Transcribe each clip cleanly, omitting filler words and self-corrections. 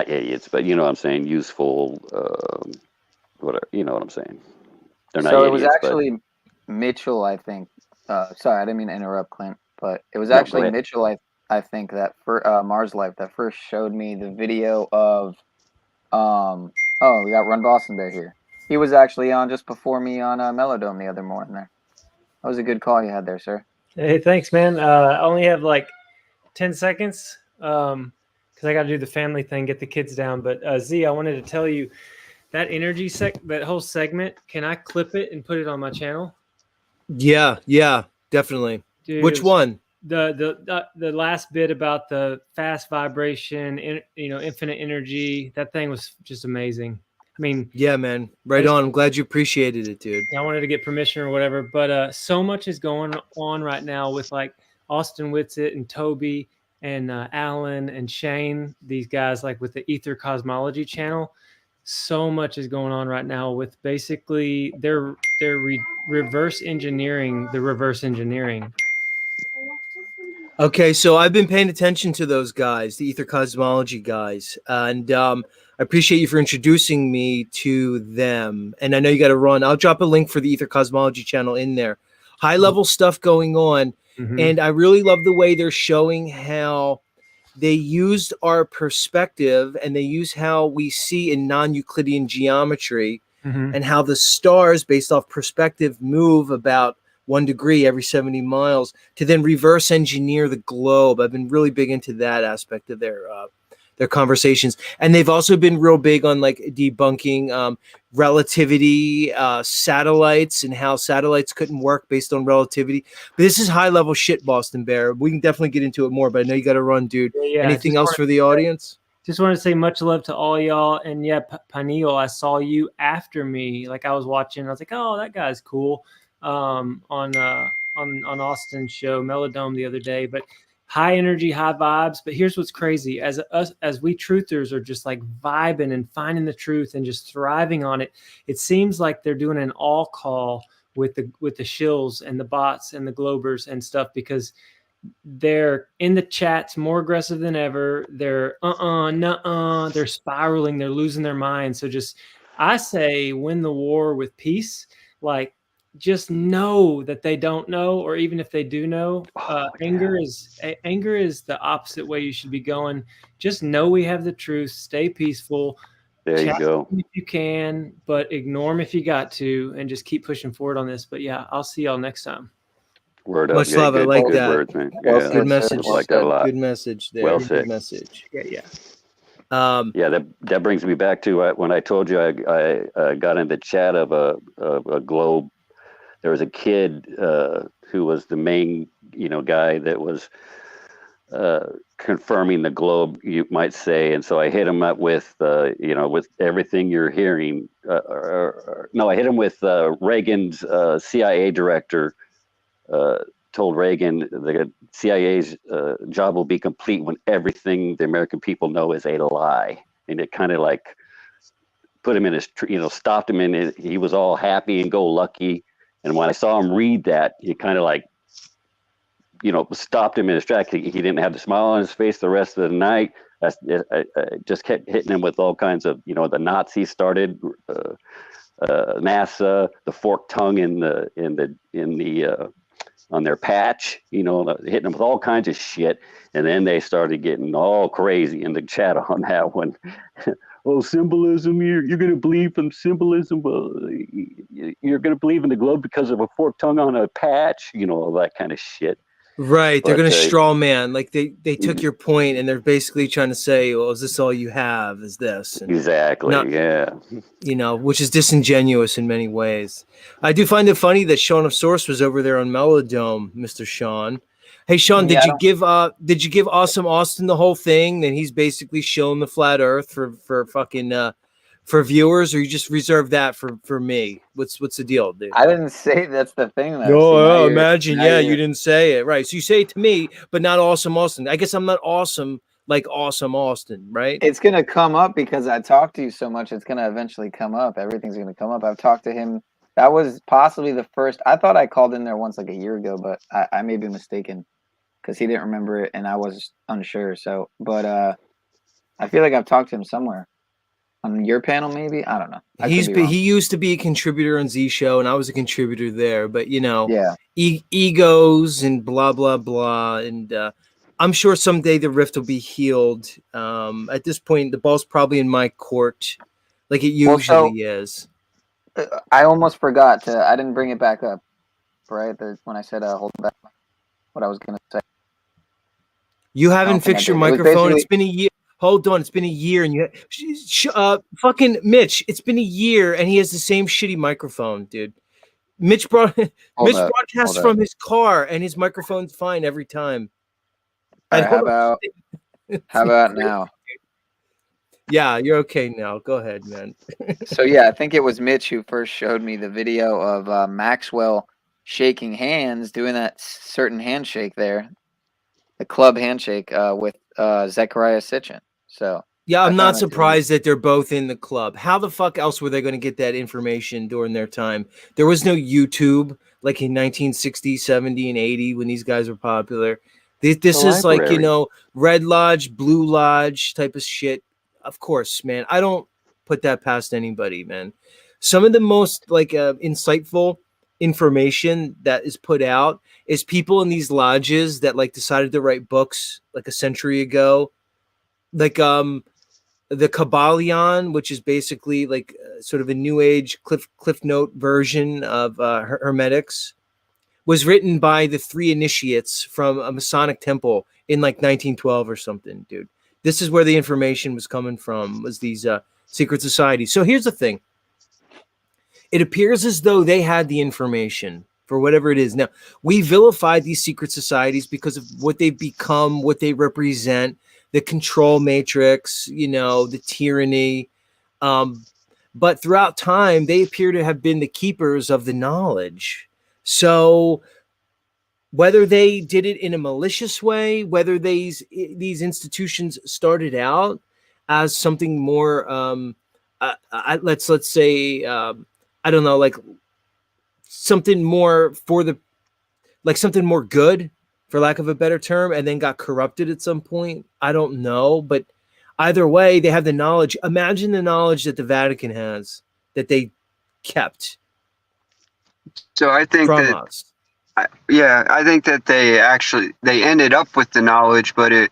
not idiots, but you know what I'm saying, useful, whatever, you know what I'm saying. They're not So it was idiots, but actually Mitchell, I think. Sorry, I didn't mean to interrupt, Clint, but it was no, go actually ahead. Mitchell, I think, that for Mars Life that first showed me the video of oh, we got Run Boston Bear here. He was actually on just before me on Melodome the other morning there. That was a good call you had there, sir. Hey, thanks, man. I only have like 10 seconds because I got to do the family thing, get the kids down. But Z, I wanted to tell you that that whole segment, can I clip it and put it on my channel? Yeah, definitely. Dude, Which one? The last bit about the fast vibration, infinite energy. That thing was just amazing. I mean, yeah, man, right on. I'm glad you appreciated it, dude. I wanted to get permission or whatever, but so much is going on right now with like Austin Whitsitt and Toby and Alan and Shane, these guys like with the Ether Cosmology channel. So much is going on right now with basically they're reverse engineering the reverse engineering. Okay, so I've been paying attention to those guys, the Ether Cosmology guys, and I appreciate you for introducing me to them. And I know you got to run. I'll drop a link for the Ether Cosmology channel in there. High level stuff going on, and I really love the way they're showing how they used our perspective and they use how we see in non-Euclidean geometry and how the stars, based off perspective, move about 1 degree every 70 miles to then reverse engineer the globe. I've been really big into that aspect of their conversations. And they've also been real big on like debunking relativity, satellites, and how satellites couldn't work based on relativity. But this is high level shit, Boston Bear. We can definitely get into it more, but I know you got to run, dude. Yeah, anything else for the audience? Just want to say much love to all y'all. And yeah, Panil, I saw you after me. Like I was watching, I was like, oh, that guy's cool. On Austin's show Melodome the other day. But high energy, high vibes. But here's what's crazy: as we truthers are just like vibing and finding the truth and just thriving on it, it seems like they're doing an all call with the shills and the bots and the globers and stuff, because they're in the chats more aggressive than ever. They're nuh-uh, they're spiraling, they're losing their mind. So just, I say, win the war with peace. Like, just know that they don't know, or even if they do know, anger is the opposite way you should be going. Just know we have the truth. Stay peaceful. There you go. If you can, but ignore them if you got to, and just keep pushing forward on this. But yeah, I'll see y'all next time. Word up. Much love. I like that. Words, man. Well Yeah, said, good message. I like that a lot. Good message there. Well Good said. message. Yeah. Yeah, that brings me back to when I told you I got in the chat of a globe. There was a kid who was the main guy that was confirming the globe, you might say, and so I hit him up with with everything you're hearing. No, I hit him with Reagan's CIA director. Told Reagan the CIA's job will be complete when everything the American people know is a lie, and it kind of like put him in his, stopped him in his, he was all happy and go lucky, and when I saw him read that, it kind of like, stopped him in his tracks. He didn't have the smile on his face the rest of the night. I just kept hitting him with all kinds of, the Nazis started, NASA, the forked tongue in the on their patch, hitting them with all kinds of shit. And then they started getting all crazy in the chat on that one. Oh, symbolism, you're going to believe in symbolism. You're going to believe in the globe because of a forked tongue on a patch, all that kind of shit. Right. They're going to straw man. Like they took your point and they're basically trying to say, well, is this all you have? Is this? And exactly. Yeah. Which is disingenuous in many ways. I do find it funny that Sean of Source was over there on Melodome, Mr. Sean. Hey, Sean, did you give Awesome Austin the whole thing? Then he's basically shown the flat earth for fucking, for viewers, or you just reserve that for me? What's the deal, dude? I didn't say that's the thing, though. No, imagine. Yeah, you didn't say it. Right. So you say it to me, but not Awesome Austin. I guess I'm not awesome like Awesome Austin, right? It's going to come up because I talked to you so much. It's going to eventually come up. Everything's going to come up. I've talked to him. That was possibly the first. I thought I called in there once like a year ago, but I may be mistaken because he didn't remember it and I was unsure. So, but I feel like I've talked to him somewhere on your panel, maybe. I don't know. He used to be a contributor on ZShow, and I was a contributor there. But Yeah. Egos and blah blah blah, and I'm sure someday the rift will be healed. At this point, the ball's probably in my court, like it usually is. I almost forgot to. I didn't bring it back up, right? When I said hold back, what I was gonna say. You haven't fixed your microphone. It's been a year. Hold on, it's been a year, and fucking Mitch. It's been a year, and he has the same shitty microphone, dude. Mitch broadcasts from his car, and his microphone's fine every time. Right, how about now? Yeah, you're okay now. Go ahead, man. So yeah, I think it was Mitch who first showed me the video of Maxwell shaking hands, doing that certain handshake there, the club handshake with Zechariah Sitchin. So yeah, I'm not surprised that they're both in the club. How the fuck else were they going to get that information during their time? There was no YouTube like in 1960, 70, and 80 when these guys were popular. This is like, Red Lodge, Blue Lodge type of shit. Of course, man. I don't put that past anybody, man. Some of the most insightful information that is put out is people in these lodges that decided to write books like a century ago. Like the Kabbalion, which is basically sort of a new age cliff note version of Hermetics, was written by the 3 initiates from a Masonic temple in 1912 or something, dude. This is where the information was coming from, was these secret societies. So here's the thing. It appears as though they had the information for whatever it is. Now, we vilify these secret societies because of what they've become, what they represent, the control matrix, the tyranny. But throughout time, they appear to have been the keepers of the knowledge. So whether they did it in a malicious way, whether these institutions started out as something more, let's say, I don't know, something more something more good, for lack of a better term, and then got corrupted at some point. I don't know, but either way, they have the knowledge. Imagine the knowledge that the Vatican has that they kept. So I think from that us. I think that they ended up with the knowledge, but it,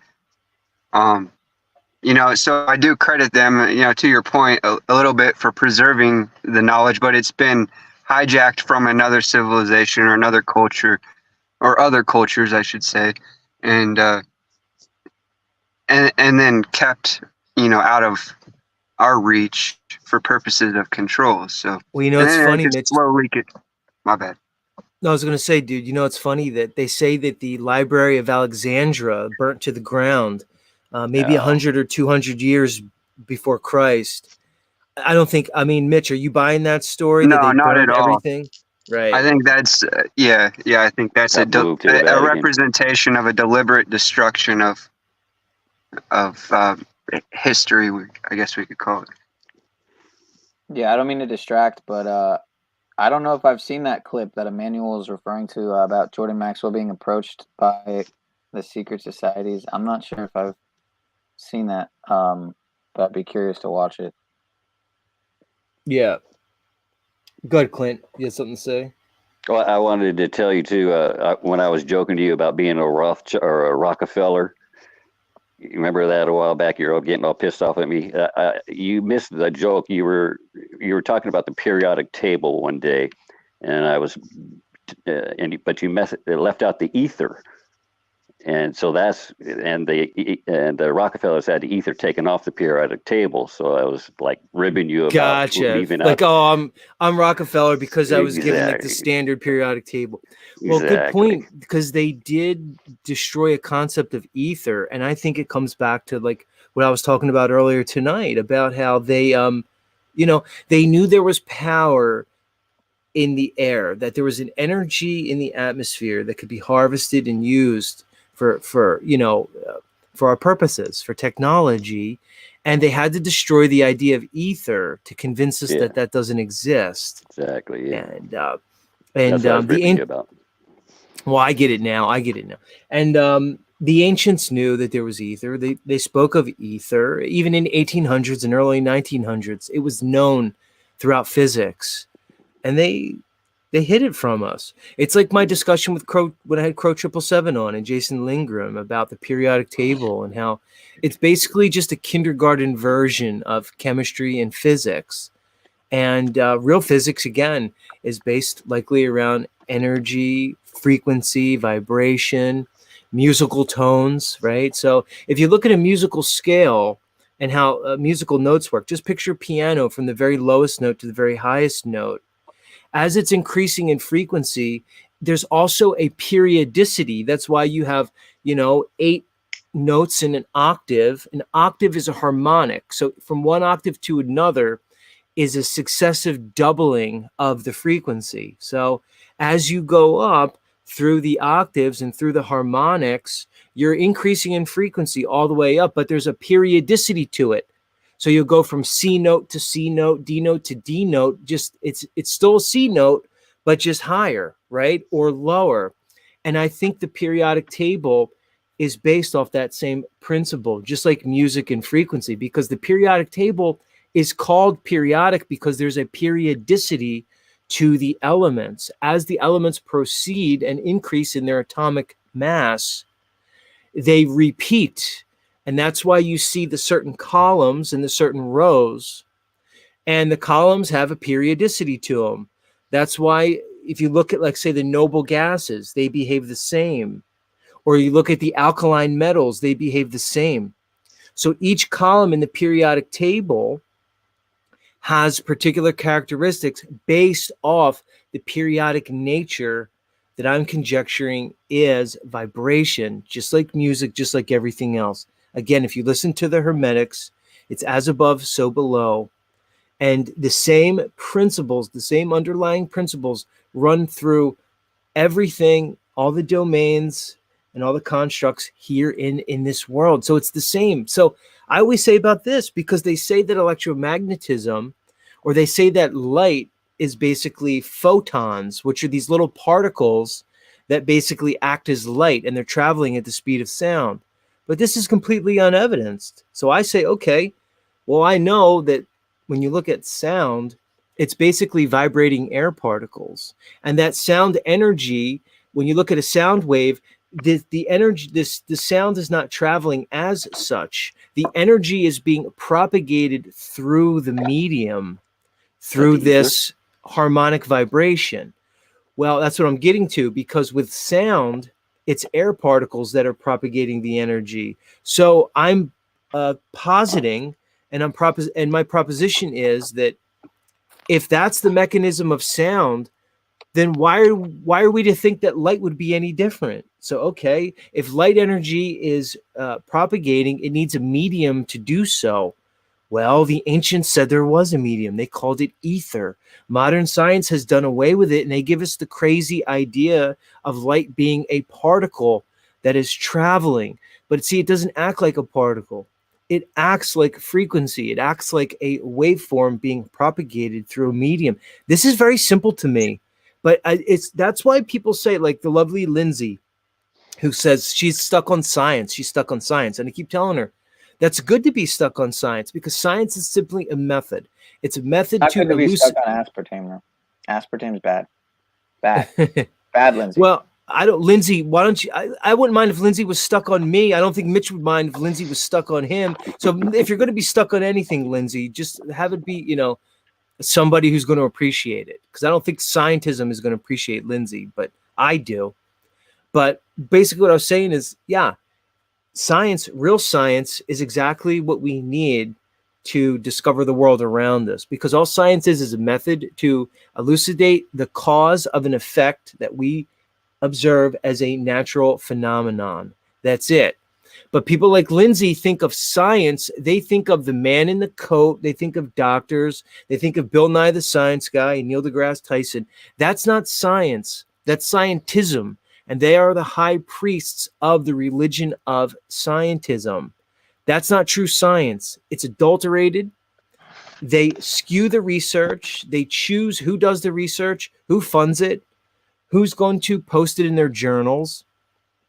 so I do credit them, to your point, a little bit for preserving the knowledge, but it's been hijacked from another civilization or another culture, or other cultures, I should say, and then kept, out of our reach for purposes of control. So, well, it's funny, Mitch. My bad. No, I was going to say, dude, it's funny that they say that the Library of Alexandria burnt to the ground maybe 100 or 200 years before Christ. I don't think, Mitch, are you buying that story? No, that they not at all. Everything? Right. I think that's, I think that's a representation of a deliberate destruction of history, I guess we could call it. Yeah, I don't mean to distract, but I don't know if I've seen that clip that Emmanuel is referring to about Jordan Maxwell being approached by the secret societies. I'm not sure if I've seen that, but I'd be curious to watch it. Yeah. Go ahead, Clint. You have something to say? Well, I wanted to tell you too. When I was joking to you about being a Rockefeller, you remember that a while back? You're all getting all pissed off at me. You missed the joke. You were talking about the periodic table one day, and I was, but you left out the ether. And so the Rockefellers had the ether taken off the periodic table. So I was ribbing you about leaving out. I'm Rockefeller because I was given the standard periodic table. Well, good point, because they did destroy a concept of ether, and I think it comes back to what I was talking about earlier tonight about how they, they knew there was power in the air, that there was an energy in the atmosphere that could be harvested and used for our purposes, for technology, and they had to destroy the idea of ether to convince us that doesn't exist. Exactly. Yeah. And that's what I was about. Well, I get it now. And the ancients knew that there was ether. They spoke of ether. Even in 1800s and early 1900s, it was known throughout physics. And they hid it from us. It's like my discussion with Crow when I had Crow 777 on and Jason Lingram about the periodic table and how it's basically just a kindergarten version of chemistry and physics. And real physics, again, is based likely around energy, frequency, vibration, musical tones, right? So if you look at a musical scale and how musical notes work, just picture a piano from the very lowest note to the very highest note. As it's increasing in frequency, there's also a periodicity. That's why you have, 8 notes in an octave. An octave is a harmonic. So from one octave to another is a successive doubling of the frequency. So as you go up through the octaves and through the harmonics, you're increasing in frequency all the way up, but there's a periodicity to it. So you'll go from C note to C note, D note to D note. Just it's still a C note, but just higher, right? Or lower. And I think the periodic table is based off that same principle, just like music and frequency, because the periodic table is called periodic because there's a periodicity to the elements. As the elements proceed and increase in their atomic mass, they repeat. And that's why you see the certain columns and the certain rows. And the columns have a periodicity to them. That's why if you look at, like, say, the noble gases, they behave the same. Or you look at the alkaline metals, they behave the same. So each column in the periodic table has particular characteristics based off the periodic nature that I'm conjecturing is vibration, just like music, just like everything else. Again, if you listen to the Hermetics, it's as above, so below. And the same principles, the same underlying principles run through everything, all the domains and all the constructs here in this world. So it's the same. So I always say about this, because they say that electromagnetism, or they say that light is basically photons, which are these little particles that basically act as light, and they're traveling at the speed of sound. But this is completely unevidenced. So I say, okay, well, I know that when you look at sound, it's basically vibrating air particles. And that sound energy, when you look at a sound wave, the energy, the sound is not traveling as such. The energy is being propagated through the medium, through this harmonic vibration. Well, that's what I'm getting to, because with sound, it's air particles that are propagating the energy. So I'm positing, and my proposition is that if that's the mechanism of sound, then why are we to think that light would be any different? So, okay, if light energy is propagating, it needs a medium to do so. Well, the ancients said there was a medium. They called it ether. Modern science has done away with it, and they give us the crazy idea of light being a particle that is traveling. But see, it doesn't act like a particle. It acts like frequency. It acts like a waveform being propagated through a medium. This is very simple to me, but that's why people say, like the lovely Lindsay, who says she's stuck on science. She's stuck on science. And I keep telling her, that's good to be stuck on science, because science is simply a method. It's a method Not to good to be elucidate. stuck on aspartame, though. Aspartame's bad. Bad. Bad, Lindsay. Well, Lindsay, why don't you? I wouldn't mind if Lindsay was stuck on me. I don't think Mitch would mind if Lindsay was stuck on him. So if you're going to be stuck on anything, Lindsay, just have it be, somebody who's going to appreciate it. Because I don't think scientism is going to appreciate Lindsay, but I do. But basically what I was saying is, yeah, science, real science, is exactly what we need to discover the world around us, because all science is a method to elucidate the cause of an effect that we observe as a natural phenomenon. That's it. But people like Lindsay think of science, they think of the man in the coat, they think of doctors, they think of Bill Nye the Science Guy and Neil deGrasse Tyson. That's not science. That's scientism. And they are the high priests of the religion of scientism. That's not true science. It's adulterated. They skew the research. They choose who does the research, who funds it, who's going to post it in their journals.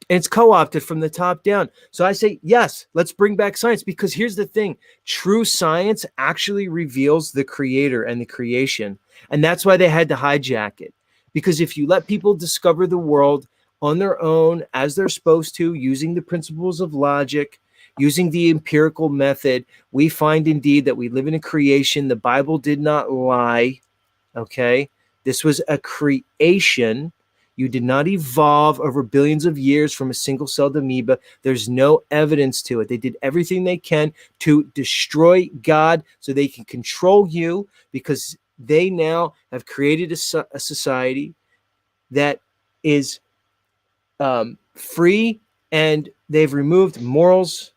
And it's co-opted from the top down. So I say, yes, let's bring back science, because here's the thing. True science actually reveals the creator and the creation. And that's why they had to hijack it. Because if you let people discover the world on their own, as they're supposed to, using the principles of logic, using the empirical method, we find indeed that we live in a creation. The Bible did not lie. Okay? This was a creation. You did not evolve over billions of years from a single-celled amoeba. There's no evidence to it. They did everything they can to destroy God so they can control you, because they now have created a society that is free, and they've removed morals,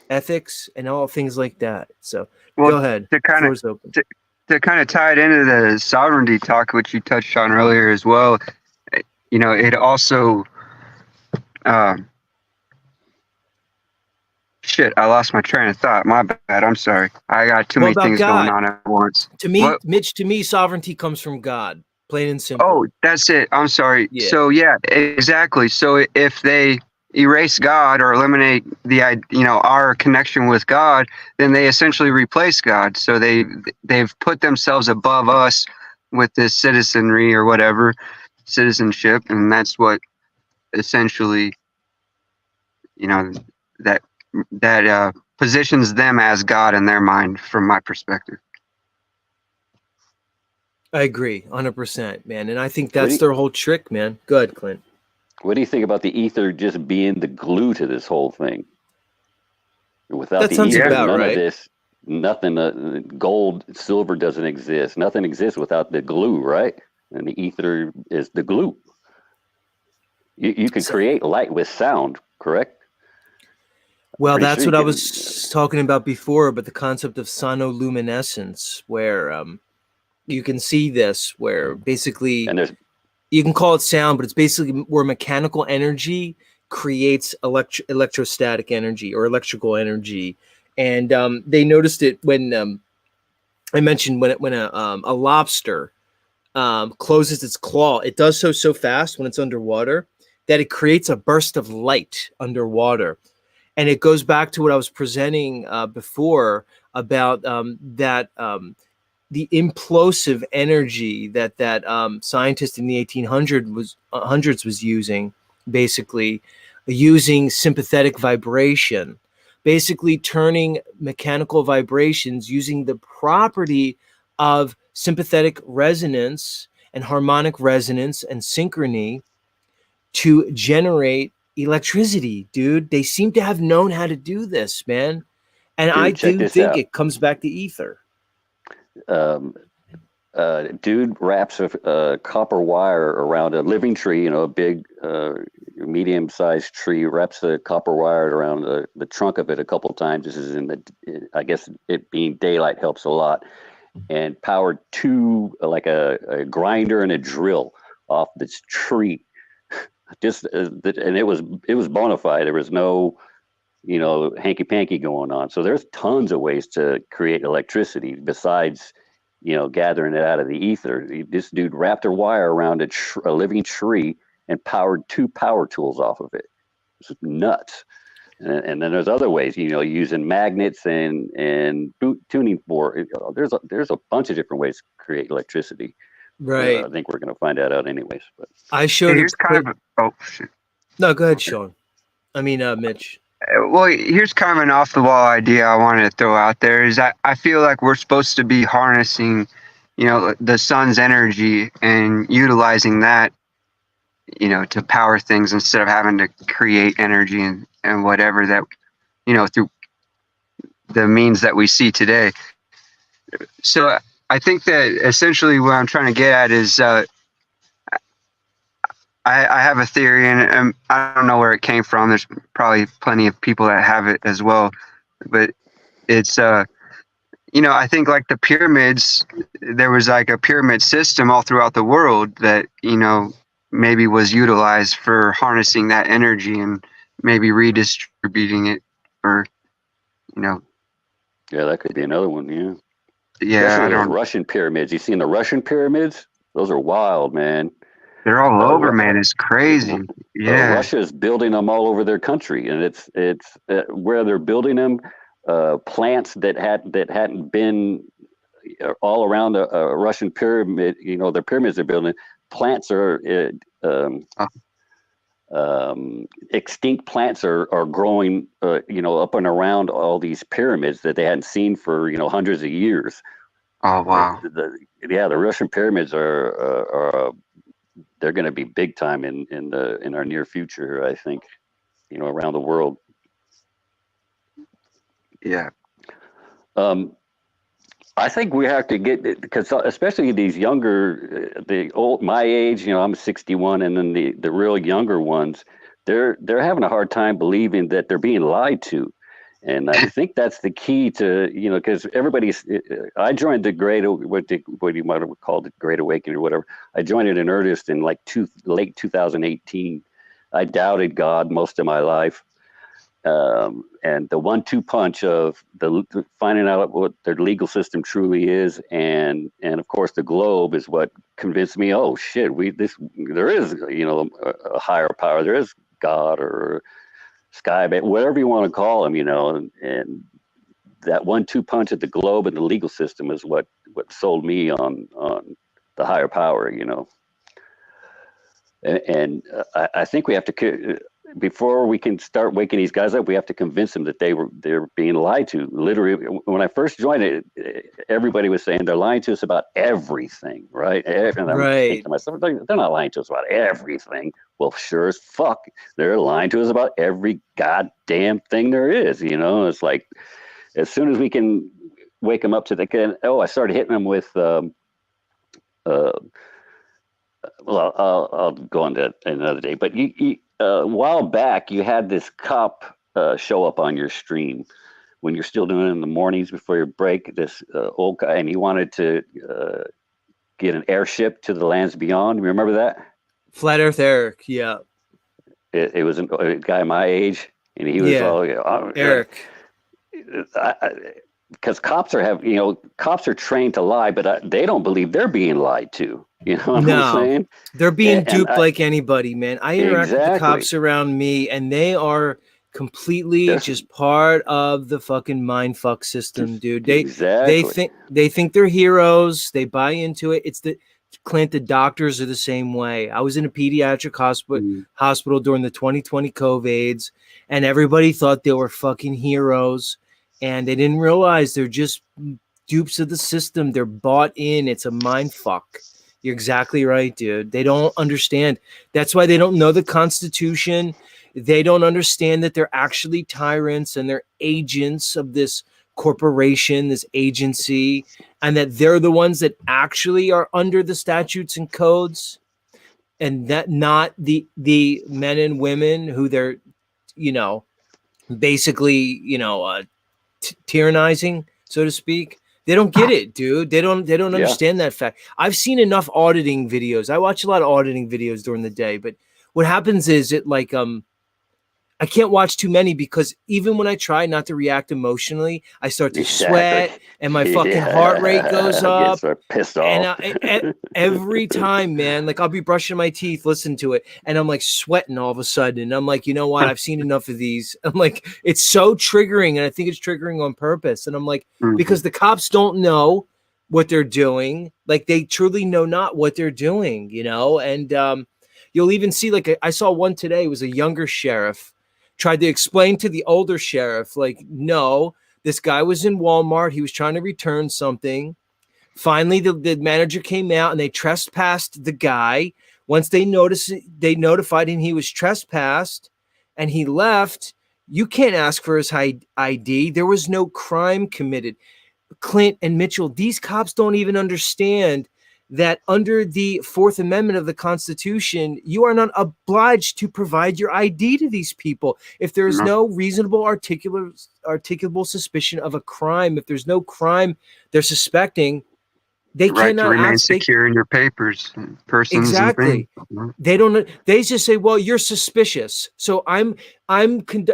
ethics, and all things like that. So Well, go ahead. to kind Floor's of open. to kind of tie it into the sovereignty talk, which you touched on earlier as well, it also, um, shit, I lost my train of thought. My bad. I'm sorry. I got too Well, many about things going God. on at once. To me, What? Mitch, sovereignty comes from God, plain and simple. Oh, that's it. I'm sorry. Yeah. So yeah, exactly. So if they erase God or eliminate our connection with God, then they essentially replace God. So they've put themselves above us with this citizenry or whatever, citizenship, and that's what essentially, that positions them as God in their mind, from my perspective. I agree, 100%, man. And I think What do that's you, their whole trick, man. Go ahead, Clint. what do you think about the ether just being the glue to this whole thing? Without That the sounds ether, about none of right. this, nothing, gold, silver doesn't exist. Nothing exists without the glue, right? And the ether is the glue. You can create light with sound, correct? Well, Pretty that's sure you what I can. was talking about before, but the concept of sonoluminescence, where you can see this, where basically And there's you can call it sound, but it's basically where mechanical energy creates electrostatic energy or electrical energy. And they noticed it when I mentioned when a lobster closes its claw, it does so fast when it's underwater that it creates a burst of light underwater. And it goes back to what I was presenting before about the implosive energy that scientist in the 1800s was using, basically using sympathetic vibration, basically turning mechanical vibrations using the property of sympathetic resonance and harmonic resonance and synchrony to generate electricity, dude. They seem to have known how to do this, man. And I Dude, check do this think out. it comes back to ether. Um, dude wraps a copper wire around a living tree, a big, medium-sized tree, wraps a copper wire around the trunk of it a couple of times. This is I guess it being daylight helps a lot, and powered two, like a grinder and a drill off this tree. And it was bona fide. There was no, hanky panky going on. So there's tons of ways to create electricity besides, gathering it out of the ether. This dude wrapped a wire around a living tree and powered two power tools off of it. It's nuts. And then there's other ways, using magnets and tuning fork. There's a bunch of different ways to create electricity. Right. I think we're going to find that out anyways. But I showed Here's a quick. shit. No, go ahead, Sean. I mean, Mitch. Well, here's kind of an off-the-wall idea I wanted to throw out there. Is that I feel like we're supposed to be harnessing, the sun's energy and utilizing that, to power things instead of having to create energy and whatever that, through the means that we see today. So I think that essentially what I'm trying to get at is I have a theory, and I don't know where it came from. There's probably plenty of people that have it as well, but it's I think like the pyramids, there was like a pyramid system all throughout the world that maybe was utilized for harnessing that energy and maybe redistributing it for yeah, that could be another one. yeah, Especially I those don't. Russian pyramids. You seen the Russian pyramids? Those are wild, man. They're all over, Ru- man. It's crazy. Yeah. Russia is building them all over their country, and it's where they're building them. Plants that hadn't been all around a Russian pyramid. You know, their pyramids they're building. Plants are extinct plants are growing. You know, up and around all these pyramids that they hadn't seen for hundreds of years. Oh wow. The Russian pyramids are they're going to be big time in our near future. I think, around the world. Yeah. I think we have to get, because especially these younger, my age, I'm 61, and then the real younger ones, they're having a hard time believing that they're being lied to. And I think that's the key to, because I joined the what you might have called it, Great Awakening or whatever. I joined it in earnest in like late 2018. I doubted God most of my life. And the 1-2 punch of the finding out what their legal system truly is, and of course the globe is what convinced me. Oh shit, there is a higher power. There is God or sky, whatever you want to call him, and that 1-2 punch at the globe and the legal system is what sold me on the higher power, and I think we have to, before we can start waking these guys up, we have to convince them that they're being lied to. Literally, when I first joined it, everybody was saying they're lying to us about everything, right? And I'm thinking to myself, they're not lying to us about everything. Well, sure as fuck, they're lying to us about every goddamn thing there is. It's like, as soon as we can wake them up to I started hitting them with. Well, I'll go on that another day. But you a while back, you had this cop show up on your stream when you're still doing it in the mornings before your break. This old guy, and he wanted to get an airship to the lands beyond. You remember that? Flat Earth Eric, yeah. It was a guy my age, and he was all Eric. Because cops are trained to lie, but they don't believe they're being lied to. You know what I'm saying? They're being duped like anybody, man. I interact with the cops around me, and they are completely just part of the fucking mind fuck system, dude. They think they're heroes. They buy into it. It's Clint, the doctors are the same way. I was in a pediatric hospital during the 2020 COVIDs, and everybody thought they were fucking heroes, and they didn't realize they're just dupes of the system. They're bought in. It's a mind fuck. You're exactly right, dude. They don't understand. That's why they don't know the Constitution. They don't understand that they're actually tyrants and they're agents of this corporation, this agency, and that they're the ones that actually are under the statutes and codes, and that not the men and women who they're, basically, tyrannizing, so to speak. They don't get it, dude. They don't understand that fact. I've seen enough auditing videos. I watch a lot of auditing videos during the day, but what happens is I can't watch too many, because even when I try not to react emotionally, I start to sweat and my fucking heart rate goes up. Pissed off. And every time, man, like I'll be brushing my teeth, listen to it, and I'm like sweating all of a sudden. And I'm like, you know what? I've seen enough of these. I'm like, it's so triggering, and I think it's triggering on purpose. And I'm like, because the cops don't know what they're doing. Like, they truly know not what they're doing, and you'll even see, like, I saw one today. It was a younger sheriff. Tried to explain to the older sheriff, like, no, this guy was in Walmart. He was trying to return something. Finally, the manager came out and they trespassed the guy. Once they noticed it, they notified him he was trespassed and he left. You can't ask for his ID. There was no crime committed. Clint and Mitchell, these cops don't even understand that under the Fourth Amendment of the Constitution, you are not obliged to provide your ID to these people. If there is no reasonable articulable suspicion of a crime, if there's no crime they're suspecting, They Right to cannot remain ask. secure in your papers, persons, Exactly. and things. They don't. They just say, "Well, you're suspicious." So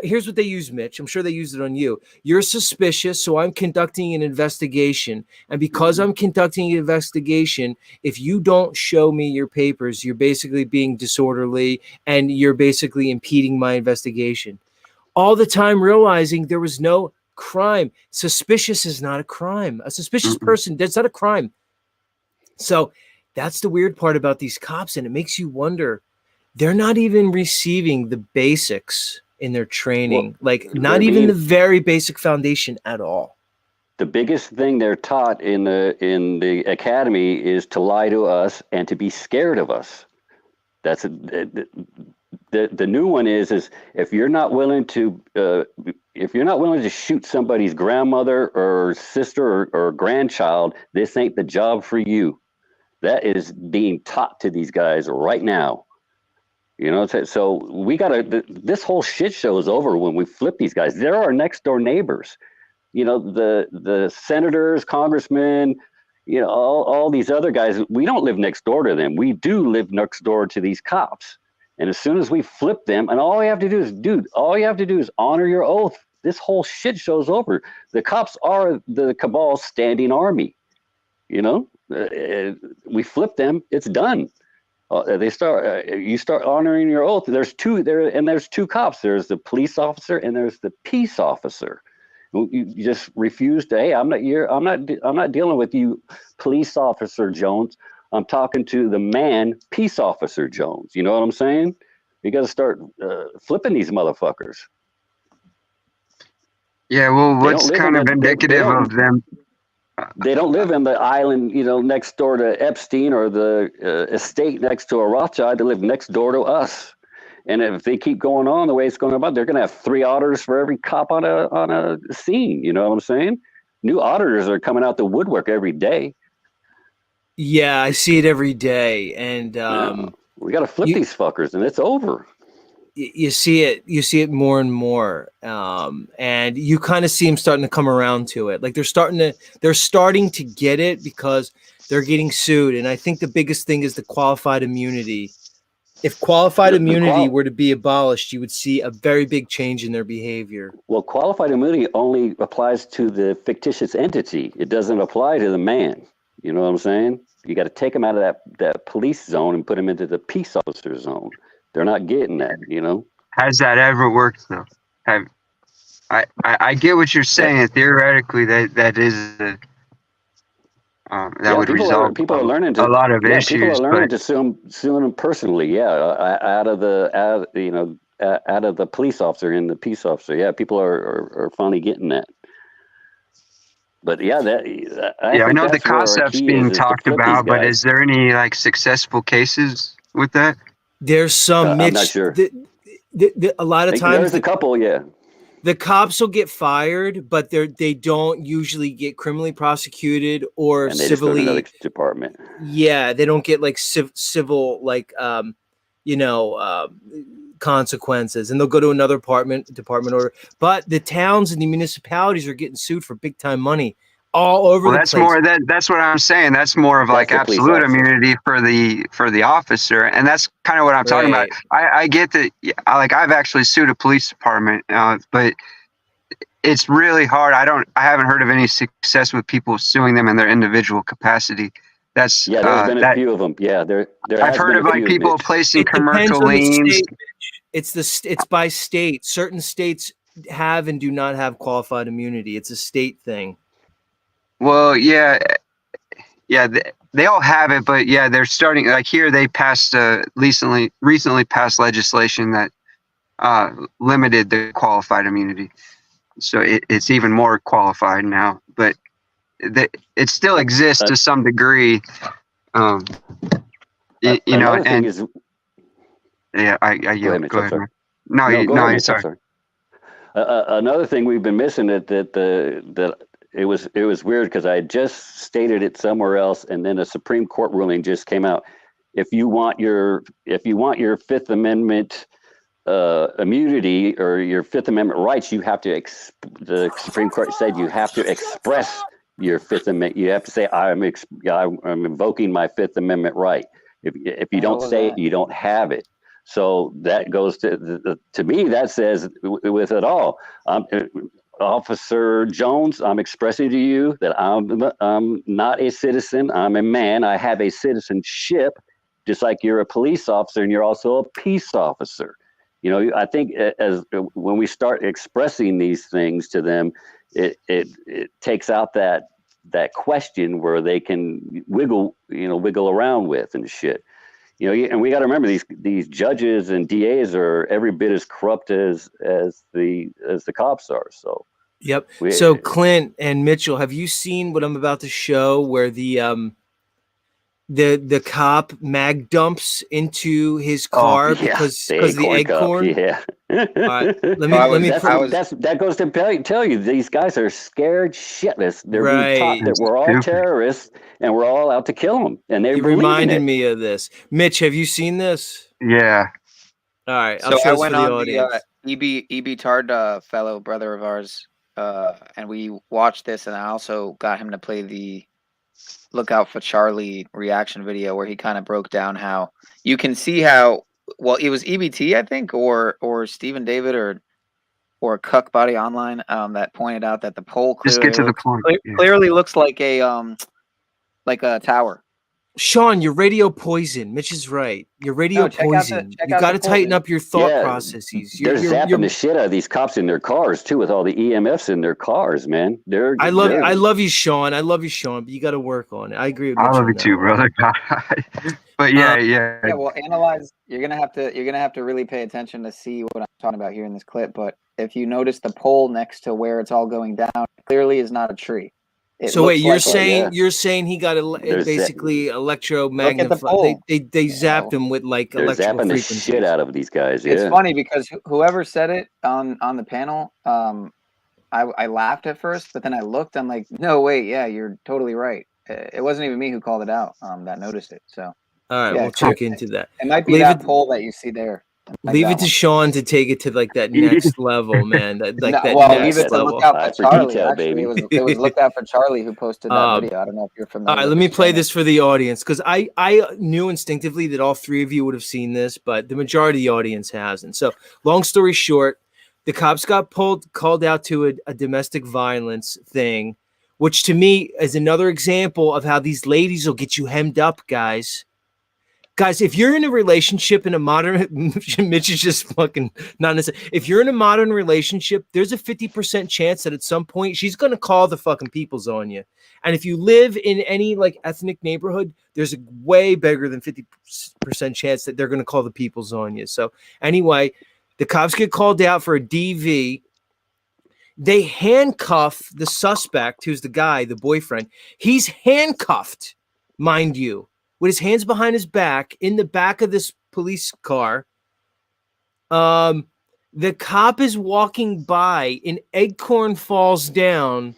here's what they use, Mitch. I'm sure they use it on you. You're suspicious, so I'm conducting an investigation. And because I'm conducting an investigation, if you don't show me your papers, you're basically being disorderly, and you're basically impeding my investigation. All the time realizing there was no crime. Suspicious is not a crime. A suspicious person, that's not a crime. So that's the weird part about these cops, and it makes you wonder, they're not even receiving the basics in their training, like not even the very basic foundation at all. The biggest thing they're taught in the academy is to lie to us and to be scared of us. That's the new one is if you're not willing to shoot somebody's grandmother or sister or grandchild, this ain't the job for you. That is being taught to these guys right now. You know, so we gotta. This whole shit show is over when we flip these guys. They're our next door neighbors. You know, the senators, congressmen, you know, all these other guys. We don't live next door to them. We do live next door to these cops. And as soon as we flip them, and all you have to do is honor your oath. This whole shit show's over. The cops are the cabal's standing army. You know. We flip them, it's done. You start honoring your oath. There's two cops. There's the police officer and there's the peace officer. You just refuse to. Hey, I'm not dealing with you, police officer Jones. I'm talking to the man, peace officer Jones. You know what I'm saying? You got to start flipping these motherfuckers. Yeah, well, what's kind of indicative of them? They don't live in the island, you know, next door to Epstein or the estate next to a Rothschild. They live next door to us. And if they keep going on the way it's going about, they're going to have 3 auditors for every cop on a scene. You know what I'm saying? New auditors are coming out the woodwork every day. Yeah, I see it every day, and we got to flip these fuckers, and it's over. You see it more and more, and you kind of see them starting to come around to it. Like they're starting to get it because they're getting sued. And I think the biggest thing is the qualified immunity. If qualified immunity were to be abolished, you would see a very big change in their behavior. Well, qualified immunity only applies to the fictitious entity. It doesn't apply to the man. You know what I'm saying? You got to take them out of that police zone and put them into the peace officer zone. They're not getting that, you know. Has that ever worked though? I get what you're saying. Theoretically, that is that would resolve people are learning to, a lot of issues. People are learning to sue them personally. Yeah, out of the police officer and the peace officer. Yeah, people are finally getting that. But yeah, I know the concept's being talked about, but is there any like successful cases with that? There's some. Mitch, I'm not sure. A lot of times, there's a couple. Yeah, the cops will get fired, but they don't usually get criminally prosecuted or and they civilly. Just go to another department. Yeah, they don't get like civil like consequences, and they'll go to another department order. But the towns and the municipalities are getting sued for big time money all over the place. That's what I'm saying. That's more of like absolute immunity for the officer, and that's kind of what I'm talking about. I get that. Like I've actually sued a police department, but it's really hard. I haven't heard of any success with people suing them in their individual capacity. There's been a few of them. Yeah, I've heard of like people placing commercial liens. It's by state. Certain states have and do not have qualified immunity. It's a state thing. Well, yeah, they all have it, but yeah, they're starting. Like here, they passed recently passed legislation that limited the qualified immunity, so it's even more qualified now. But it still exists to some degree. I yield. Go ahead. No, sorry. Another thing we've been missing that it was weird because I just stated it somewhere else, and then a Supreme Court ruling just came out. If you want your Fifth Amendment immunity or your Fifth Amendment rights, you have to. The Supreme Court said you have to express your Fifth Amendment. You have to say, I'm invoking my Fifth Amendment right. If you don't say it, you don't have it. So that goes to me, that says with it all. Officer Jones, I'm expressing to you that I'm not a citizen. I'm a man. I have a citizenship, just like you're a police officer and you're also a peace officer. You know, I think as when we start expressing these things to them, it takes out that question where they can wiggle around with and shit. You know, and we got to remember these judges and DAs are every bit as corrupt as the cops are. So yep. So Clint and Mitchell, have you seen what I'm about to show, where the cop mag dumps into his car because the egg corn? Yeah. All right, that goes to tell you these guys are scared shitless. They're being taught that we're all terrorists and we're all out to kill them, and they reminded me of this. Mitch, have you seen this? Yeah. All right, so I went on the EB Tard fellow brother of ours, and we watched this, and I also got him to play the Look Out for Charlie reaction video where he kind of broke down how you can see how, well, it was EBT, I think, or Stephen David or Cuck Body Online that pointed out that the pole clearly looks like a tower. Sean, you're radio poison. Mitch is right. You're radio poison. You got to tighten up your thought processes. They're zapping the shit out of these cops in their cars too, with all the EMFs in their cars, man. I love you, Sean. I love you, Sean. But you got to work on it. I agree with Mitch. I love you too, brother. But yeah. Well, analyze. You're gonna have to really pay attention to see what I'm talking about here in this clip. But if you notice the pole next to where it's all going down, clearly is not a tree. So wait, you're saying he got basically electromagnetic? They zapped him with like electrical zapping frequency. The shit out of these guys. It's funny because whoever said it on the panel, I laughed at first, but then I looked. I'm like, no, wait, yeah, you're totally right. It wasn't even me who called it out. That noticed it. So all right, we'll check into that. It might be that pole that you see there. Leave it to Sean to take it to like that next level, man. Leave it to Look Out for Charlie. Actually, it was Look Out for Charlie who posted that video. I don't know if you're familiar. All right, let me play this for the audience because I knew instinctively that all three of you would have seen this, but the majority of the audience hasn't. So, long story short, the cops got called out to a domestic violence thing, which to me is another example of how these ladies will get you hemmed up, guys. Guys, if you're in a relationship in a modern, Mitch is just fucking not necessary. If you're in a modern relationship, there's a 50% chance that at some point she's going to call the fucking peoples on you. And if you live in any like ethnic neighborhood, there's a way bigger than 50% chance that they're going to call the peoples on you. So anyway, the cops get called out for a DV. They handcuff the suspect, who's the guy, the boyfriend. He's handcuffed, mind you, with his hands behind his back in the back of this police car. The cop is walking by, an acorn falls down,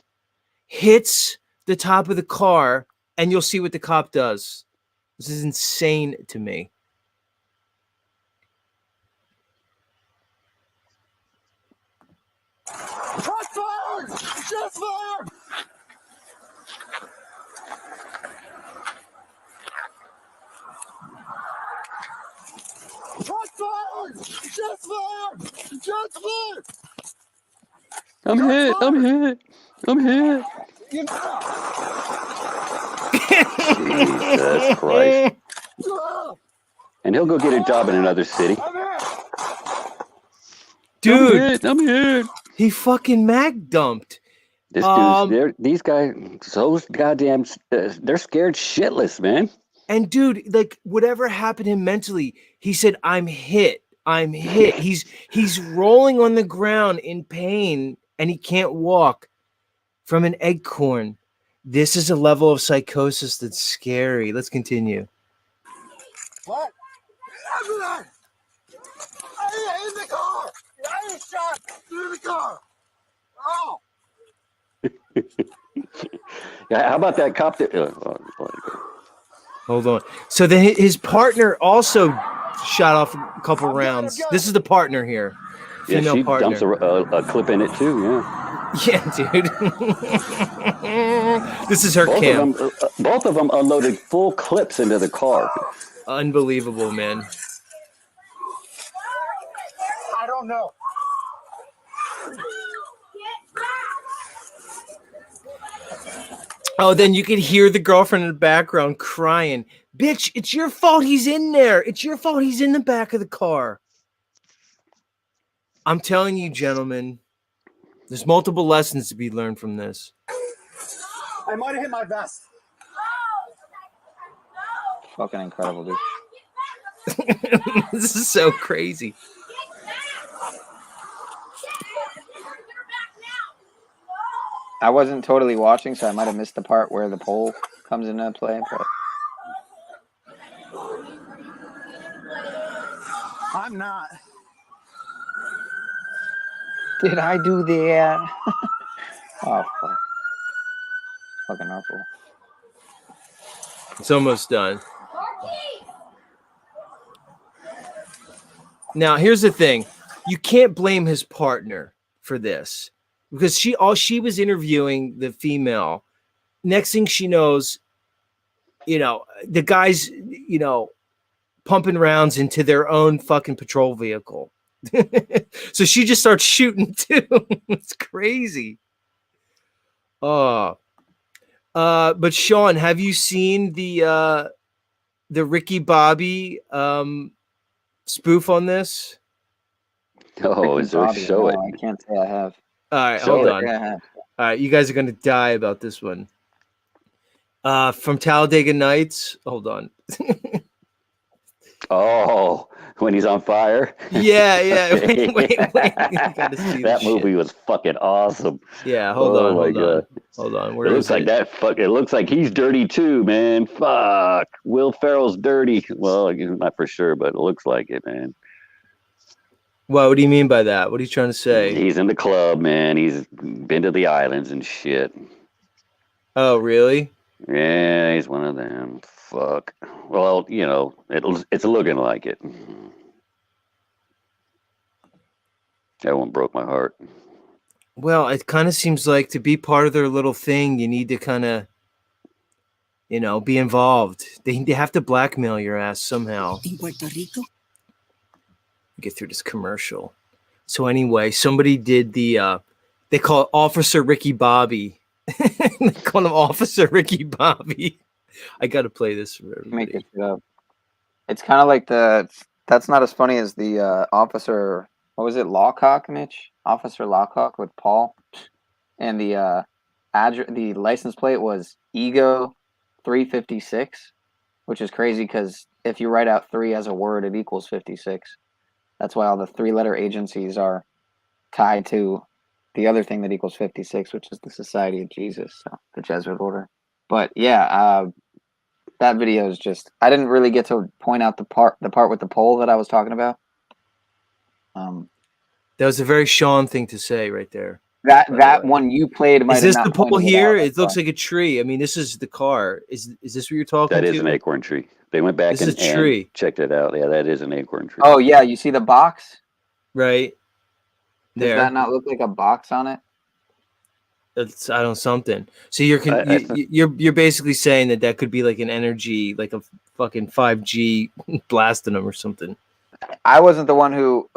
hits the top of the car, and you'll see what the cop does. This is insane to me. Shots fired! Shots fired! Shots fired! Shots fired! Shots fired! I'm hit! Jesus Christ. And he'll go get a job in another city. Dude, I'm hit. He fucking mag dumped. These guys, so goddamn, they're scared shitless, man. And dude, like whatever happened to him mentally, he said, I'm hit. He's rolling on the ground in pain and he can't walk from an acorn. This is a level of psychosis that's scary. Let's continue. What? Everyone! In the car! I shot through the car! Oh! Yeah, how about that cop that... Hold on. So then his partner also shot off a couple rounds. This is the partner here. Yeah, she partner. dumps a clip in it too, yeah. Yeah, dude. This is her camp. Both of them unloaded full clips into the car. Unbelievable, man. I don't know. Oh, then you could hear the girlfriend in the background crying. Bitch, it's your fault he's in there. It's your fault he's in the back of the car. I'm telling you, gentlemen, there's multiple lessons to be learned from this. I might have hit my vest. Fucking incredible, dude. This is so crazy. I wasn't totally watching, so I might have missed the part where the pole comes into play, but I'm not. did I do that? Oh, fuck. Fucking awful. It's almost done. Now, here's the thing. You can't blame his partner for this because she was interviewing the female. Next thing she knows, the guy's, pumping rounds into their own fucking patrol vehicle. So she just starts shooting too. It's crazy. But Sean, have you seen the Ricky Bobby spoof on this? Oh, is there a show it? I can't say I have. All right, Show hold it. on. Yeah, All right, you guys are gonna die about this one. From Talladega Nights. Hold on. Oh, when he's on fire. Yeah. Wait. You gotta see That this movie shit. was fucking awesome. Yeah, hold on. Hold on. Where It is looks like that. Fuck. It looks like he's dirty too, man. Fuck. Will Ferrell's dirty. Well, not for sure, but it looks like it, man. Well, what do you mean by that? What are you trying to say? He's in the club, man. He's been to the islands and shit. Oh, really? Yeah, he's one of them. Fuck. Well, it's looking like it. That one broke my heart. Well, it kind of seems like to be part of their little thing, you need to kind of, be involved. They have to blackmail your ass somehow. In Puerto Rico? Get through this commercial. So anyway, somebody did they call it Officer Ricky Bobby. They call him Officer Ricky Bobby. I got to play this for everybody. make it up. It's kind of like that's not as funny as the officer. What was it, Lawcock, Mitch? Officer Lawcock with Paul, and the the license plate was Ego 356, which is crazy because if you write out 3 as a word, it equals 56. That's why all the 3-letter agencies are tied to the other thing that equals 56, which is the Society of Jesus, so the Jesuit order. But yeah, that video is just, I didn't really get to point out the part with the pole that I was talking about. That was a very Sean thing to say right there. That one you played might Is this have the not pole pointed here? out, It looks like a tree. I mean, this is the car. Is this what you're talking That to? is an acorn tree. They went back This is and a tree. checked it out. Yeah, that is an acorn tree. Oh yeah, you see the box? Right Does there. that not look like a box on it? It's I don't know, something. So you're basically saying that could be like an energy, like a fucking 5G blasting them or something. I wasn't the one who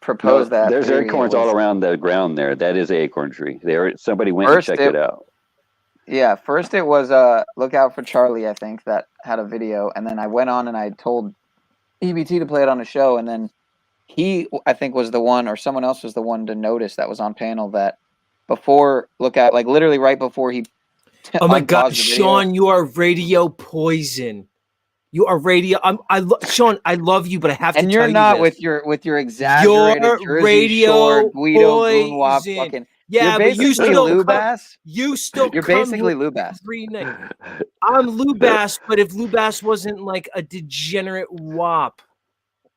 proposed that. There's theory. acorns It was- all around the ground there. That is an acorn tree. Somebody went First and checked it out. Yeah, first it was Look Out for Charlie, I think, that had a video, and then I went on and I told EBT to play it on a show, and then he, I think, was the one, or someone else was the one to notice that was on panel that before Look Out, like literally right before he. Oh my God, unpaused the video. Sean, you are radio poison. You are radio. Sean, I love you, but I have to And tell you're you not this. with your exaggerated You're Jersey radio Shore Guido Boonwop poison. fucking. Yeah, you're but you basically still Lou come, Bass. you still You're come basically here Lou Bass. every night. I'm Lou Bass, but if Lou Bass wasn't like a degenerate wop.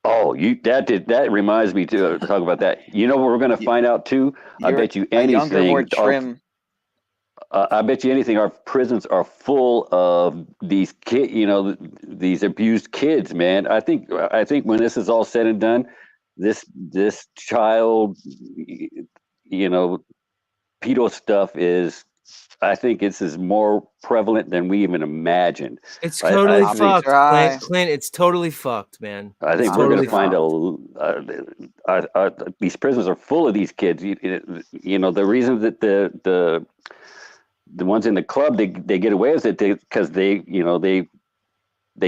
Oh, that reminds me to talk about that. You know what we're going to find out too? I You're bet you a younger, more anything. trim. I bet you anything. Our prisons are full of these these abused kids, man. I think when this is all said and done, this child, pedo stuff is, I think it's is more prevalent than we even imagined. It's I totally think- fucked, Try. Clint. It's totally fucked, man. I think It's we're going totally to find these prisons are full of these kids. You know, the reason that the ones in the club they get away with it because they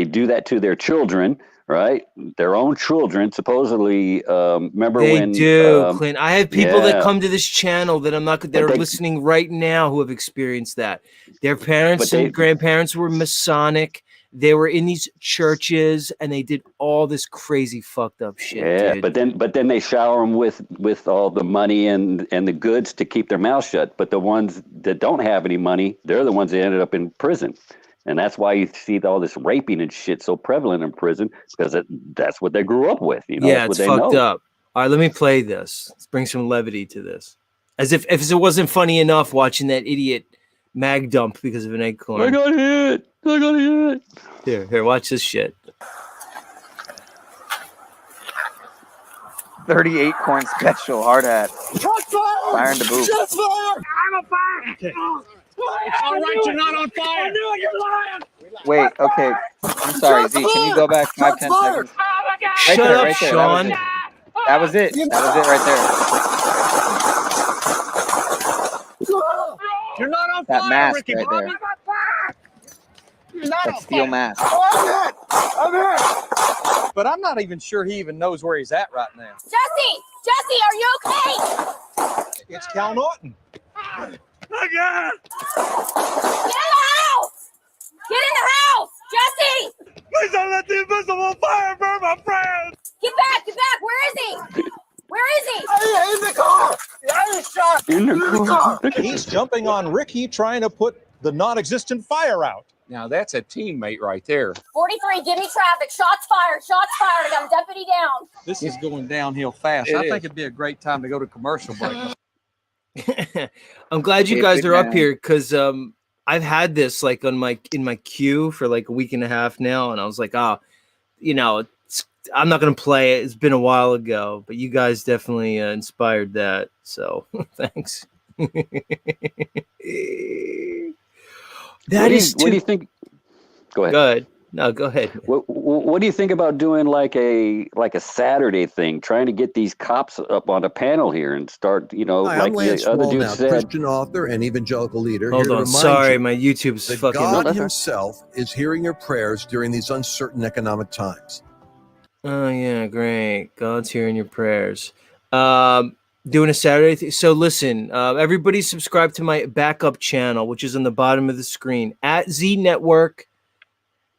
do that to their children, right? Their own children, supposedly. Remember They when do, Clint. I have people that yeah. come to this channel that that are listening right now who have experienced that. Their parents and grandparents were Masonic. They were in these churches and they did all this crazy fucked up shit. Yeah, dude. but then they shower them with all the money and the goods to keep their mouth shut. But the ones that don't have any money, they're the ones that ended up in prison. And that's why you see all this raping and shit so prevalent in prison, because that's what they grew up with. You know, Yeah, that's it's what they fucked know. up. All right, let me play this. Let's bring some levity to this. As if it wasn't funny enough watching that idiot mag dump because of an acorn. I got hit. Here, watch this shit. 38 coin special, hard hat. Shots fired! Fire in the booth. Shots fired! I'm on fire! Okay. It's all right, you're not on fire! I knew it, you're lying! Wait, okay. I'm sorry, Z. Can you go back 5, 10 seconds? Right Shut there, up, right there. Sean. That was it. That was it right You're not on That fire, mask Ricky right Bobby! there. You're not there. on That steel fire! mask. Oh, I'm hit! But I'm not even sure he even knows where he's at right now. Jesse, are you okay? It's Cal Norton. I got it! Get in the house! Jesse! Please don't let the invisible fire burn my friend! Get back! Where is he? In the car! Yeah, he's shot! In the car. He's jumping on Ricky, trying to put the non-existent fire out. Now that's a teammate right there. 43, give me traffic. Shots fired. I got a deputy down. This is going downhill fast. It I is. think it'd be a great time to go to commercial break. I'm glad you Hey, guys big are up man. here because I've had this like in my queue for like a week and a half now, and I was like, I'm not gonna play it. It's been a while ago, but you guys definitely inspired that. So thanks. What do you think? Go ahead. Good. No, go ahead. What do you think about doing like a Saturday thing, trying to get these cops up on a panel here and start, Hi, like I'm Lance the other dude Wallnau, said. Christian author and evangelical leader. Hold here to on. remind Sorry, you my YouTube's that fucking. God that's all right. Himself is hearing your prayers during these uncertain economic times. Oh yeah, great. God's hearing your prayers. Doing a Saturday thing. So listen, everybody subscribe to my backup channel, which is on the bottom of the screen at Z Network.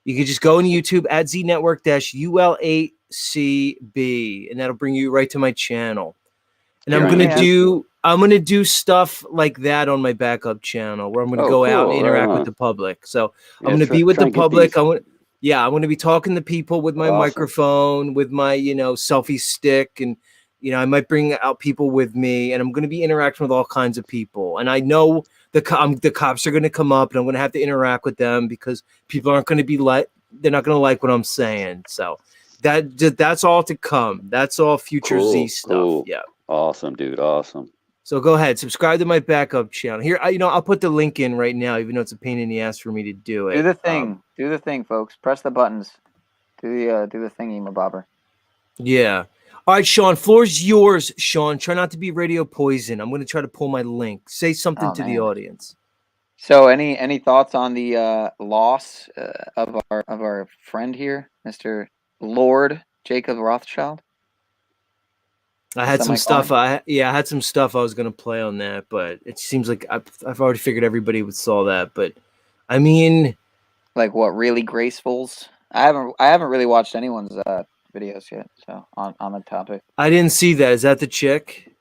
You can just go on YouTube at Z Network UL8CB, and that'll bring you right to my channel. And I'm gonna do stuff like that on my backup channel where I'm gonna go out and interact with the public. So I'm gonna be with the public. I'm gonna be talking to people with my microphone, with my selfie stick, and I might bring out people with me, and I'm gonna be interacting with all kinds of people. And I know the cops are gonna come up, and I'm gonna have to interact with them because people aren't gonna be they're not gonna like what I'm saying. So that's all to come. That's all future Z stuff. Cool. Yeah. Awesome, dude. Awesome. So go ahead, subscribe to my backup channel. Here, I'll put the link in right now, even though it's a pain in the ass for me to do it. Do the thing. Do the thing, folks. Press the buttons. Do the thingy, my bobber. Yeah. All right, Sean, floor's yours, Sean. Try not to be radio poison. I'm going to try to pull my link. Say something to the audience. So, any thoughts on the loss of our friend here, Mr. Lord Jacob Rothschild? I had some stuff. I had some stuff I was going to play on that, but it seems like I've already figured everybody would saw that. But I mean, like what? Really Gracefuls? I haven't really watched anyone's videos yet. So on the topic, I didn't see that. Is that the chick?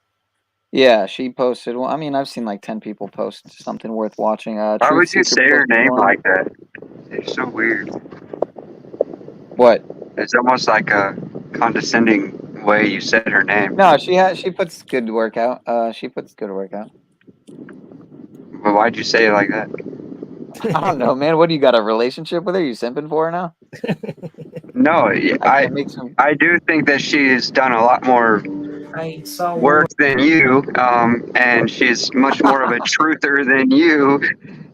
Yeah, she posted. Well, I mean, I've seen like 10 people post something worth watching. Why would you say her name like that? It's so weird. What? It's almost like a condescending way you said her name. No, she puts good work out. She puts good work out. But why'd you say it like that? I don't know, man. What do you got, a relationship with her? You simping for her now? No, I do think that she's done a lot more I saw work than you, and she's much more of a truther than you,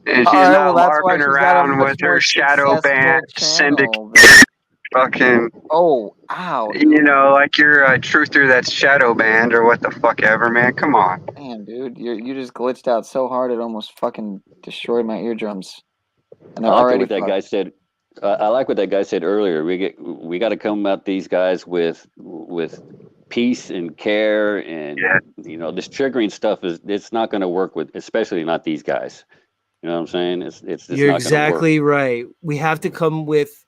and All she's right, well, not that's why larping she's got a around much with her more shadow band successful syndicate channel. Than... fucking, Oh, ow, you dude. know, like you're a truther that's shadow banned or what the fuck ever, man. Come on. Man, dude, you just glitched out so hard it almost fucking destroyed my eardrums. And I they're liked already what that fucked. guy said. I like what that guy said earlier. We got to come at these guys with peace and care, and Yeah. you know, this triggering stuff it's not going to work with, especially not these guys. You know what I'm saying? It's just You're not going to work. exactly right. We have to come with,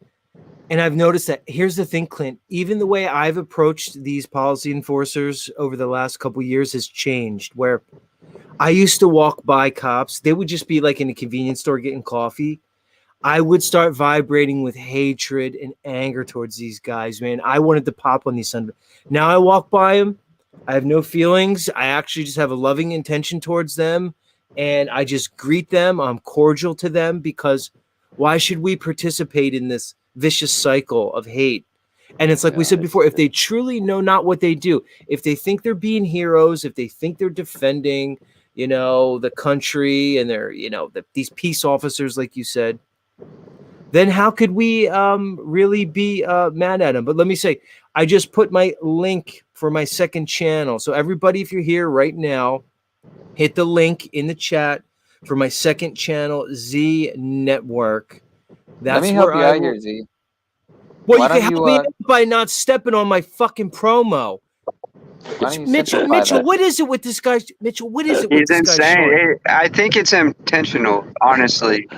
and I've noticed that. Here's the thing, Clint. Even the way I've approached these policy enforcers over the last couple of years has changed. Where I used to walk by cops, they would just be like in a convenience store getting coffee. I would start vibrating with hatred and anger towards these guys, man. I wanted to pop on these sons. Now I walk by them, I have no feelings. I actually just have a loving intention towards them, and I just greet them. I'm cordial to them because why should we participate in this vicious cycle of hate? And it's like we said before, if they truly know not what they do, if they think they're being heroes, if they think they're defending, the country and they're, these peace officers, like you said, then how could we really be mad at him? But let me say, I just put my link for my second channel. So everybody, if you're here right now, hit the link in the chat for my second channel, Z Network. Let me help you out here, Z. Well, you can help me by not stepping on my fucking promo. Mitchell, what is it with this guy? Mitchell, what is it with this guy? He's insane. I think it's intentional, honestly.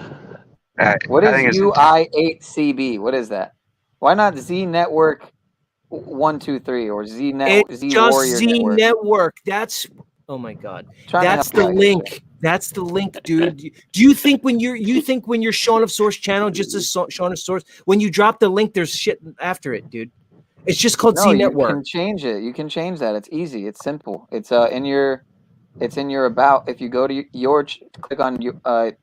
What is UI8CB? What is that? Why not Z Network 123 or Z Network? It's just Z Network. That's my god. That's the link. That's the link, dude. Do you think when you're Shaun of Source channel, just as Shaun of Source, when you drop the link, there's shit after it, dude? It's just called Z Network. You can change it. You can change that. It's easy. It's simple. It's in your about. If you go to click on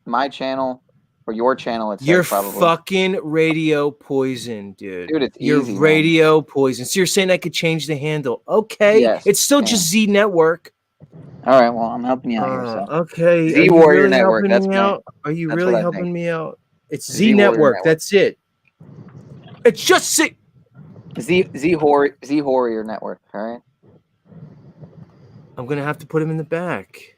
my channel or your channel, you're fucking radio poison, dude. Dude, it's you're easy. Radio poison. So you're saying I could change the handle? Okay, yes, it's still just Z Network. All right, well, I'm helping you out here. So okay, Z Warrior Network. That's me out. Are you really helping me out? It's Z Network. That's it. It's just Z Warrior Network. All right. I'm gonna have to put him in the back.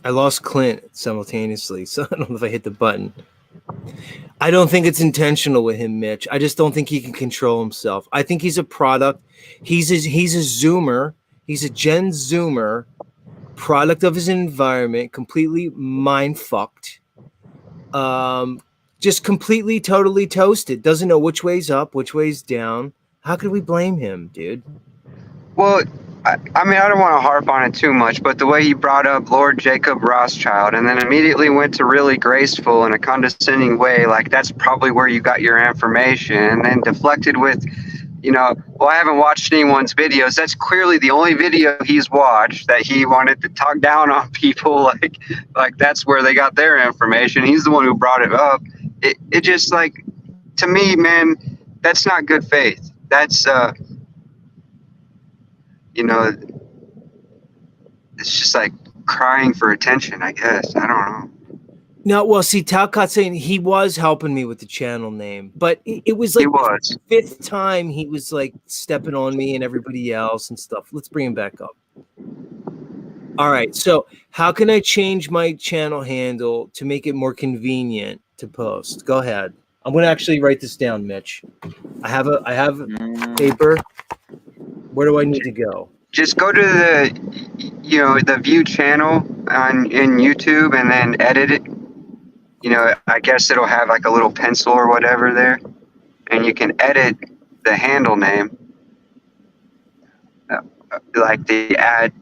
I lost Clint simultaneously, so I don't know if I hit the button. I don't think it's intentional with him, Mitch. I just don't think he can control himself. I think he's a product. He's a Zoomer. He's a Gen Zoomer, product of his environment, completely mind fucked. Just completely, totally toasted. Doesn't know which way's up, which way's down. How could we blame him, dude? Well, I mean, I don't want to harp on it too much, but the way he brought up Lord Jacob Rothschild and then immediately went to really graceful in a condescending way, like that's probably where you got your information, and then deflected with, well, I haven't watched anyone's videos. That's clearly the only video he's watched that he wanted to talk down on people. Like that's where they got their information. He's the one who brought it up. It just like, to me, man, that's not good faith. That's, it's just like crying for attention, I guess. I don't know. No, well, see, Talcott saying he was helping me with the channel name, but it was like the fifth time he was like stepping on me and everybody else and stuff. Let's bring him back up. All right, so how can I change my channel handle to make it more convenient to post? Go ahead. I'm going to actually write this down, Mitch. I have paper. Where do I need to go? Just go to the view channel in YouTube and then edit it. I guess it'll have like a little pencil or whatever there, and you can edit the handle name, like the ad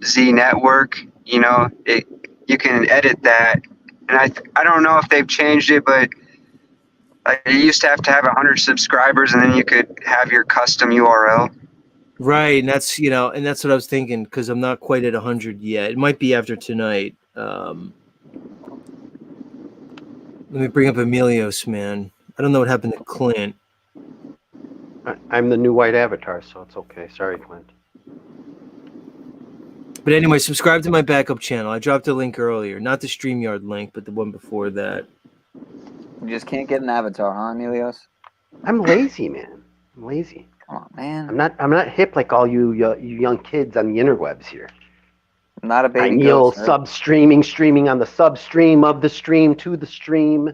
Z Network. You can edit that, and I don't know if they've changed it, but like you used to have 100 subscribers, and then you could have your custom URL. Right, and that's what I was thinking, because I'm not quite at 100 yet. It might be after tonight. Let me bring up Emilios, man. I don't know what happened to Clint. I'm the new white avatar, so it's okay. Sorry, Clint. But anyway, subscribe to my backup channel. I dropped a link earlier, not the StreamYard link, but the one before that. You just can't get an avatar, huh, Emilios? I'm lazy, man. I'm lazy. Come on, man. I'm not hip like all you young kids on the interwebs here. I'm not a baby Neil goat. streaming on the substream of the stream to the stream.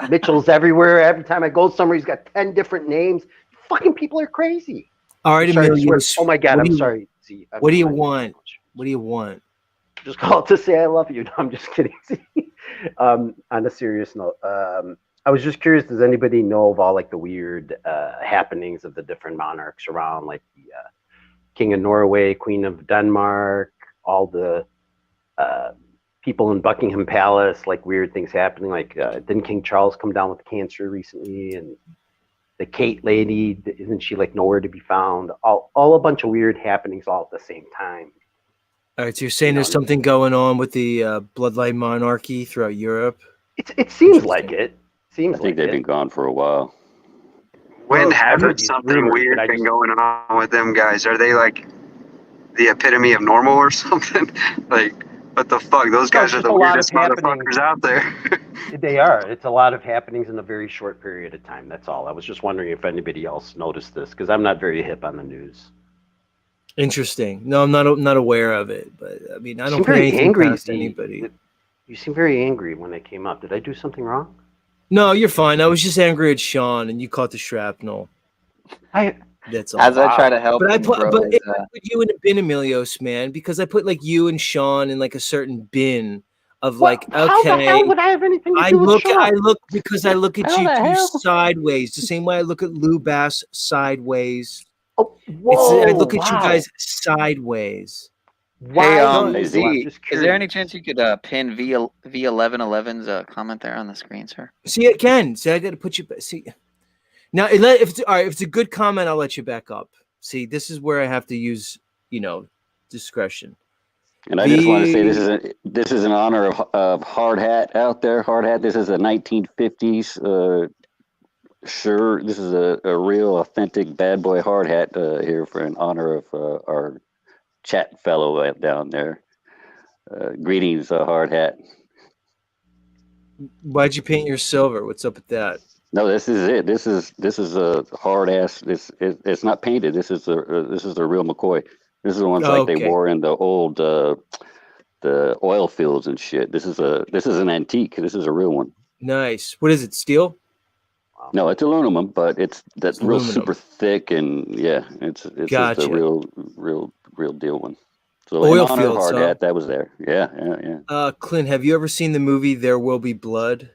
Mitchell's everywhere. Every time I go somewhere, he's got 10 different names. Fucking people are crazy. All right, Emilios. Oh my God, I'm sorry. See, what do you want? What do you want? Just call it to say I love you. No, I'm just kidding. On a serious note, I was just curious, does anybody know of all like the weird happenings of the different monarchs around, like the King of Norway, Queen of Denmark, all the people in Buckingham Palace, like weird things happening, like didn't King Charles come down with cancer recently, and the Kate lady, isn't she like nowhere to be found? All a bunch of weird happenings all at the same time. All right, so you're saying there's something going on with the bloodline monarchy throughout Europe? It seems like it. I think they've been gone for a while. When hasn't something weird been going on with them guys? Are they like the epitome of normal or something? Like, what the fuck? Those guys are the weirdest motherfuckers out there. They are. It's a lot of happenings in a very short period of time. That's all. I was just wondering if anybody else noticed this, because I'm not very hip on the news. Interesting. No, I'm not aware of it, but I mean, I don't put anything past anybody. You seem very angry when it came up. Did I do something wrong? No, you're fine. I was just angry at Sean, and you caught the shrapnel. That's all. As I try to help, but I put you in a bin, Emilios, man, because I put like you and Sean in like a certain bin of like, okay. How the hell would I have anything to do with Sean? I look because I look at you two sideways, the same way I look at Lou Bass sideways. Oh, whoa, I look at you guys sideways. Hey, Z, is there any chance you could pin V1111's comment there on the screen, sir? See, again, I got to put you back. See, now if it's a good comment, I'll let you back up. See, this is where I have to use, discretion. And I just want to say this is in honor of Hard Hat out there. Hard Hat. This is a 1950s. Sure, this is a real authentic bad boy hard hat here for in honor of our chat fellow down there. Greetings, Hard Hat. Why'd you paint your silver? What's up with that? No, this is it. This is a hard ass. It's not painted. This is the real McCoy. This is the ones like they wore in the old the oil fields and shit. This is an antique. This is a real one. Nice. What is it? Steel? No, it's aluminum, but it's real super thick, and yeah, it's gotcha. just a real deal one. So oil in honor fields, of Hard Hat, that was there. Yeah. Clint, have you ever seen the movie There Will Be Blood?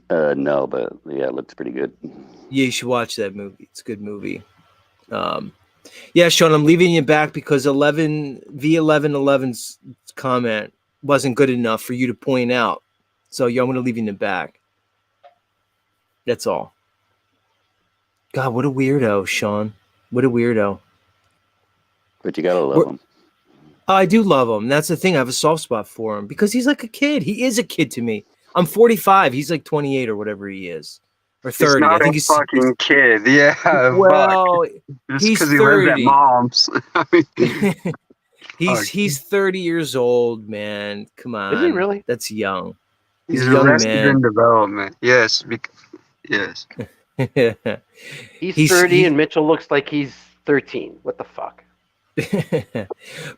No, but yeah, it looks pretty good. Yeah, you should watch that movie. It's a good movie. Yeah, Sean, I'm leaving you back because V1111's comment wasn't good enough for you to point out. So I'm going to leave you in the back. That's all. God, what a weirdo, Sean. What a weirdo. But you got to love him. I do love him. That's the thing. I have a soft spot for him because he's like a kid. He is a kid to me. I'm 45. He's like 28 or whatever he is. Or 30. He's not a fucking kid. Yeah. Well, he's 30. He lives at mom's. I mean, he's 30 years old, man. Come on. Is he really? That's young. He's a young man. In development. Yes. Yes. He's 30 and Mitchell looks like he's 13. What the fuck? But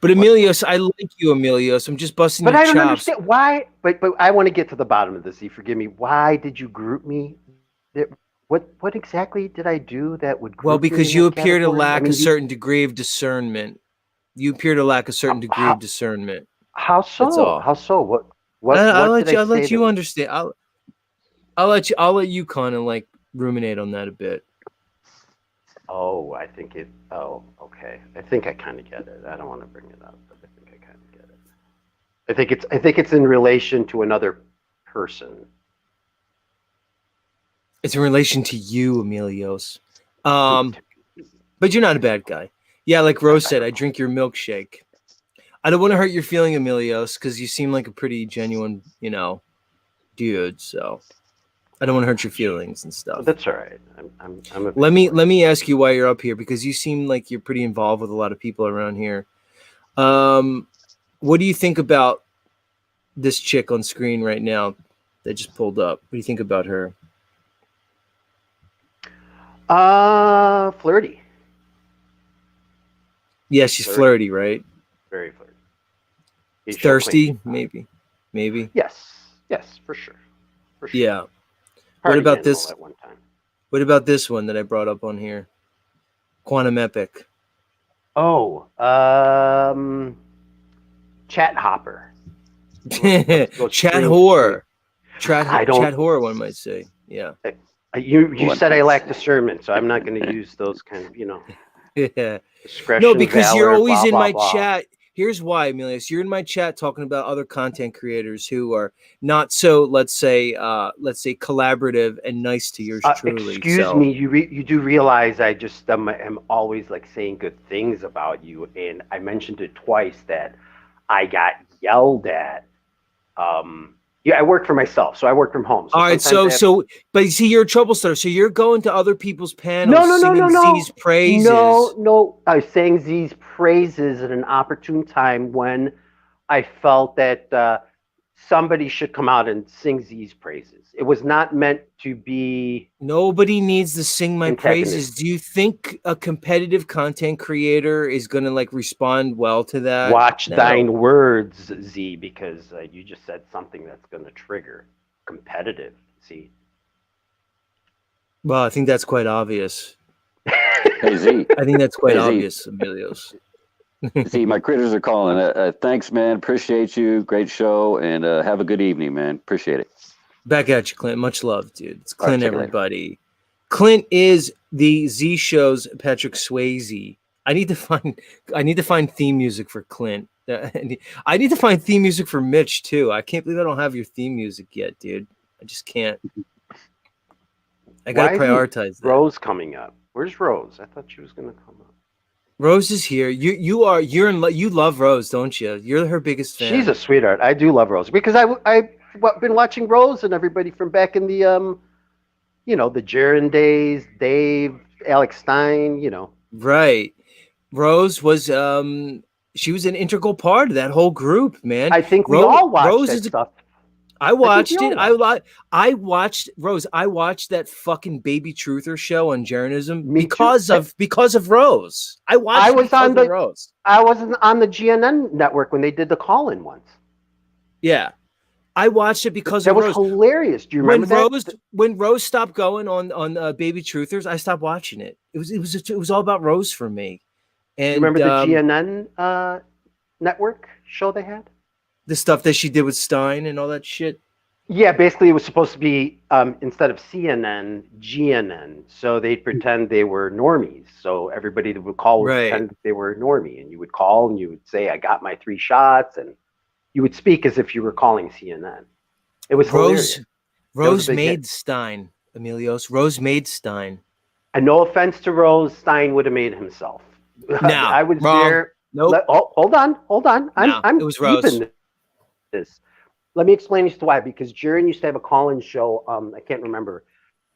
Emilios, I like you, Emilios. I'm just busting your chops. But I don't understand why. But I want to get to the bottom of this. Forgive me. Why did you group me? What exactly did I do that would group well, because me you in that appear to category? lack a certain degree of discernment. You appear to lack a certain degree of discernment. How so? That's all. How so? I'll let you understand. I'll let you kind of like ruminate on that a bit. Oh, I think it. Oh, okay. I think I kind of get it. I don't want to bring it up, but I think I kind of get it. I think it's in relation to another person. It's in relation to you, Emilios. But you're not a bad guy. Yeah, like Rose said, I drink your milkshake. I don't want to hurt your feeling, Emilios, because you seem like a pretty genuine, dude. So I don't want to hurt your feelings and stuff. That's all right. I'm a Let me ask you why you're up here, because you seem like you're pretty involved with a lot of people around here. What do you think about this chick on screen right now that just pulled up? What do you think about her? Flirty. Yeah, she's flirty, right? Very flirty. She's Thirsty, maybe. Yes, for sure. Yeah. Party What about animal this? At one time. What about this one that I brought up on here? Quantum Epic. Oh, chat hopper. Chat whore. Chat whore, one might say. Yeah. You said I lack discernment, so I'm not going to use those kind of, Yeah. discretion. No, because valor, you're always blah, in blah, my blah. chat. Here's why, Emilius. You're in my chat talking about other content creators who are not so, let's say collaborative and nice to yours truly. Excuse me, you do realize I just am always like saying good things about you, and I mentioned it twice that I got yelled at. Yeah, I work for myself, so I work from home. So all right, but you see, you're a trouble starter. So you're going to other people's panels, singing Z's praises. No, I was saying Z's praises at an opportune time when I felt that somebody should come out and sing Z's praises. It was not meant to be. Nobody needs to sing my antagonist. praises. Do you think a competitive content creator is going to respond well to that? Watch thine words, Z, because you just said something that's going to trigger competitive. See. Well, I think that's quite obvious. Hey, Z. I think that's quite Hey, Z. obvious, Emilios. See, my critters are calling. Thanks, man. Appreciate you. Great show, and have a good evening, man. Appreciate it. Back at you, Clint. Much love, dude. It's All right, Clint, check it out. everybody. Clint is the Z Show's Patrick Swayze. I need to find theme music for Clint. I need to find theme music for Mitch too. I can't believe I don't have your theme music yet, dude. I just can't. I gotta prioritize that. Rose coming up. Where's Rose? I thought she was gonna come up. Rose is here. You love Rose, don't you? You're her biggest fan. She's a sweetheart. I do love Rose because I've been watching Rose and everybody from back in the the Jaron days, Dave, Alex Stein, Right. Rose was she was an integral part of that whole group, man. I think we all watched Rose that is stuff. I watched it. I watched Rose. I watched that fucking Baby Truther show on Jaronism because of Rose. I watched Rose. I was on the GNN network when they did the call-in once. Yeah. I watched it because that of was Rose. Hilarious. Do you remember that? When Rose stopped going on Baby Truthers, I stopped watching it. It was all about Rose for me. And you remember the GNN network show they had? The stuff that she did with Stein and all that shit. Yeah, basically it was supposed to be instead of CNN, GNN. So they'd pretend they were normies. So everybody that would call would pretend they were normie, and you would call and you would say, "I got my 3 shots," and you would speak as if you were calling CNN. It was hilarious. Rose made Stein, Emilios. Rose made Stein. And no offense to Rose, Stein would have made himself. No, I was wrong. there. Nope. Hold on. I'm it was Rose. This. Let me explain as to why. Because Jaron used to have a call-in show. I can't remember.